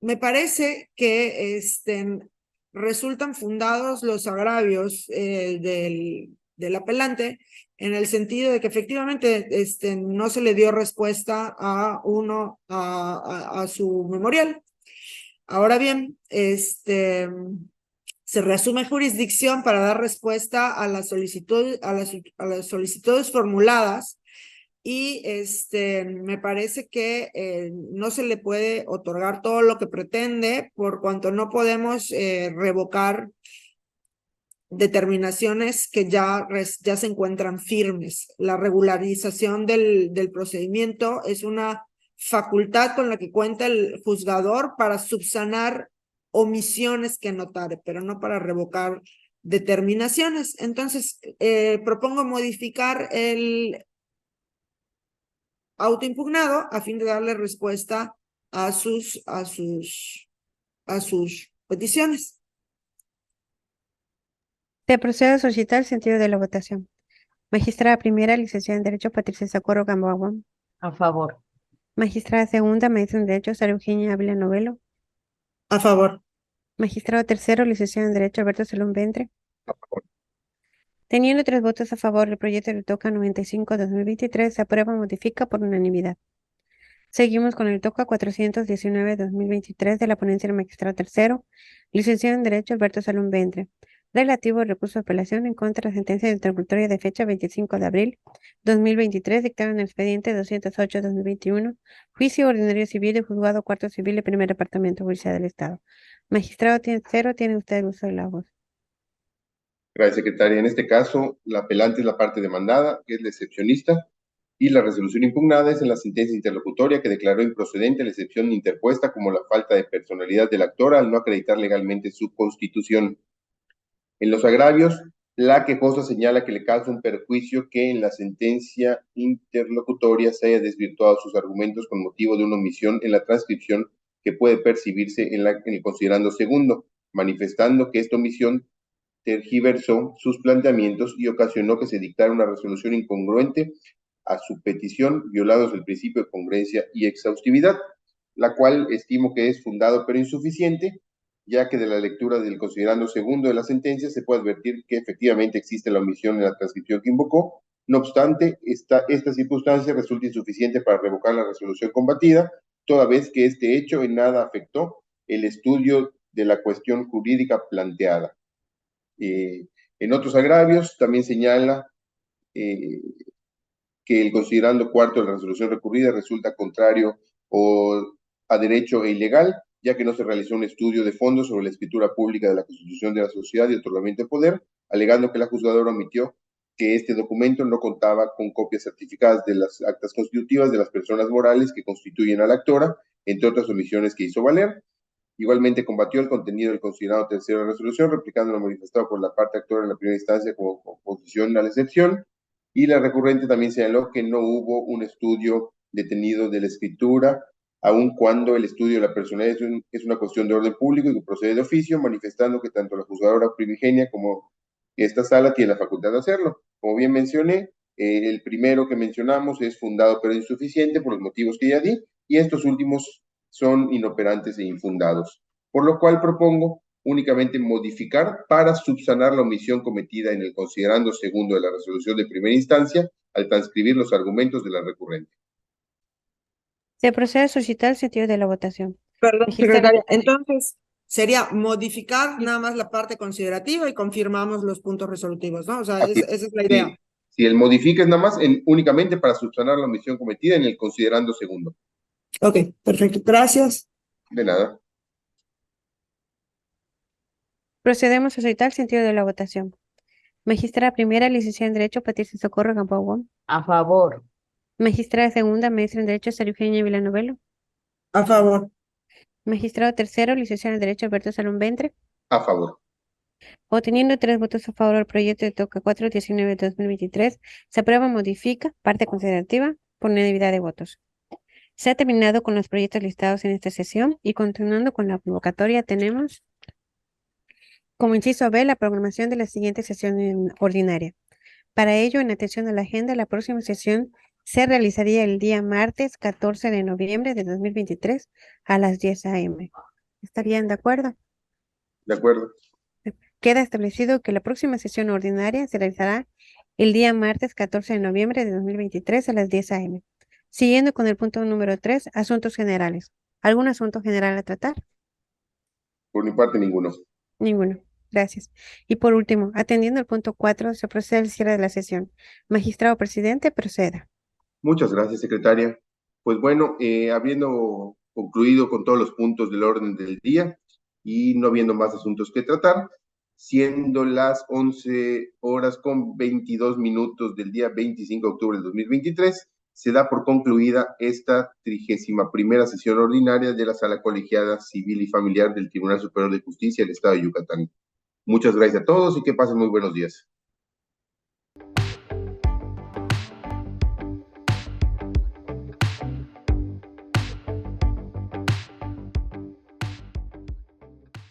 Me parece que resultan fundados los agravios del apelante en el sentido de que efectivamente no se le dio respuesta a su memorial. Ahora bien, se reasume jurisdicción para dar respuesta a las solicitudes formuladas y me parece que no se le puede otorgar todo lo que pretende por cuanto no podemos revocar determinaciones que ya se encuentran firmes. La regularización del procedimiento es una facultad con la que cuenta el juzgador para subsanar omisiones que notare, pero no para revocar determinaciones. Entonces, propongo modificar el autoimpugnado a fin de darle respuesta a sus peticiones. Se procede a solicitar el sentido de la votación. Magistrada primera, licenciada en Derecho, Patricia Socorro Gamboa. A favor. Magistrada segunda, maestra en Derecho, Sara Eugenia Ávila Novelo. A favor. Magistrado tercero, licenciado en Derecho, Alberto Salón Ventre. A favor. Teniendo 3 votos a favor, el proyecto del TOCA 95-2023 se aprueba o modifica por unanimidad. Seguimos con el TOCA 419-2023 de la ponencia del magistrado tercero, licenciado en Derecho Alberto Salón Ventre, relativo al recurso de apelación en contra de la sentencia interlocutoria de fecha 25 de abril 2023, dictada en el expediente 208-2021, juicio ordinario civil y juzgado cuarto civil del primer departamento judicial del Estado. Magistrado tercero, tiene usted el uso de la voz. Gracias, secretaria. En este caso, la apelante es la parte demandada, que es la excepcionista, y la resolución impugnada es en la sentencia interlocutoria que declaró improcedente la excepción interpuesta como la falta de personalidad del actor al no acreditar legalmente su constitución. En los agravios, la quejosa señala que le causa un perjuicio que en la sentencia interlocutoria se haya desvirtuado sus argumentos con motivo de una omisión en la transcripción que puede percibirse en el considerando segundo, manifestando que esta omisión tergiversó sus planteamientos y ocasionó que se dictara una resolución incongruente a su petición, violados el principio de congruencia y exhaustividad, la cual estimo que es fundado pero insuficiente, ya que de la lectura del considerando segundo de la sentencia se puede advertir que efectivamente existe la omisión en la transcripción que invocó. No obstante, esta circunstancia resulta insuficiente para revocar la resolución combatida, toda vez que este hecho en nada afectó el estudio de la cuestión jurídica planteada. En otros agravios también señala que el considerando cuarto de la resolución recurrida resulta contrario a derecho e ilegal, ya que no se realizó un estudio de fondo sobre la escritura pública de la Constitución de la Sociedad y otorgamiento de poder, alegando que la juzgadora omitió que este documento no contaba con copias certificadas de las actas constitutivas de las personas morales que constituyen a la actora, entre otras omisiones que hizo valer. Igualmente combatió el contenido del considerado tercero de la resolución, replicando lo manifestado por la parte actora en la primera instancia como oposición a la excepción, y la recurrente también señaló que no hubo un estudio detenido de la escritura, aun cuando el estudio de la personalidad es una cuestión de orden público y que procede de oficio, manifestando que tanto la juzgadora primigenia como esta sala tiene la facultad de hacerlo. Como bien mencioné, el primero que mencionamos es fundado pero insuficiente por los motivos que ya di, y estos últimos son inoperantes e infundados, por lo cual propongo únicamente modificar para subsanar la omisión cometida en el considerando segundo de la resolución de primera instancia al transcribir los argumentos de la recurrente. Se procede a solicitar el sentido de la votación. Perdón, Magistrada. secretaria. Entonces, sería modificar nada más la parte considerativa y confirmamos los puntos resolutivos, ¿no? O sea, esa es la idea. Si el modifica es nada más únicamente para subsanar la omisión cometida en el considerando segundo. Ok, perfecto. Gracias. De nada. Procedemos a solicitar el sentido de la votación. Magistrada primera, licenciada en Derecho, Patricia Socorro Gamboa. A favor. Magistrada segunda, maestra en Derecho, Sara Eugenia Ávila Novelo. A favor. Magistrado tercero, licenciado en Derecho, Alberto Salón Ventre. A favor. O teniendo 3 votos a favor, el proyecto de Toca 419-2023 se aprueba, modifica, parte considerativa, por unanimidad de votos. Se ha terminado con los proyectos listados en esta sesión y continuando con la convocatoria tenemos como inciso B la programación de la siguiente sesión ordinaria. Para ello, en atención a la agenda, la próxima sesión se realizaría el día martes 14 de noviembre de 2023 a las 10 a.m. ¿Estarían de acuerdo? De acuerdo. Queda establecido que la próxima sesión ordinaria se realizará el día martes 14 de noviembre de 2023 a las 10 a.m. Siguiendo con el punto número 3, asuntos generales. ¿Algún asunto general a tratar? Por mi parte, ninguno. Ninguno. Gracias. Y por último, atendiendo el punto 4, se procede al cierre de la sesión. Magistrado presidente, proceda. Muchas gracias, secretaria. Pues bueno, habiendo concluido con todos los puntos del orden del día y no habiendo más asuntos que tratar, siendo las 11:22 del día 25 de octubre del 2023, se da por concluida esta 31ª sesión ordinaria de la Sala Colegiada Civil y Familiar del Tribunal Superior de Justicia del Estado de Yucatán. Muchas gracias a todos y que pasen muy buenos días.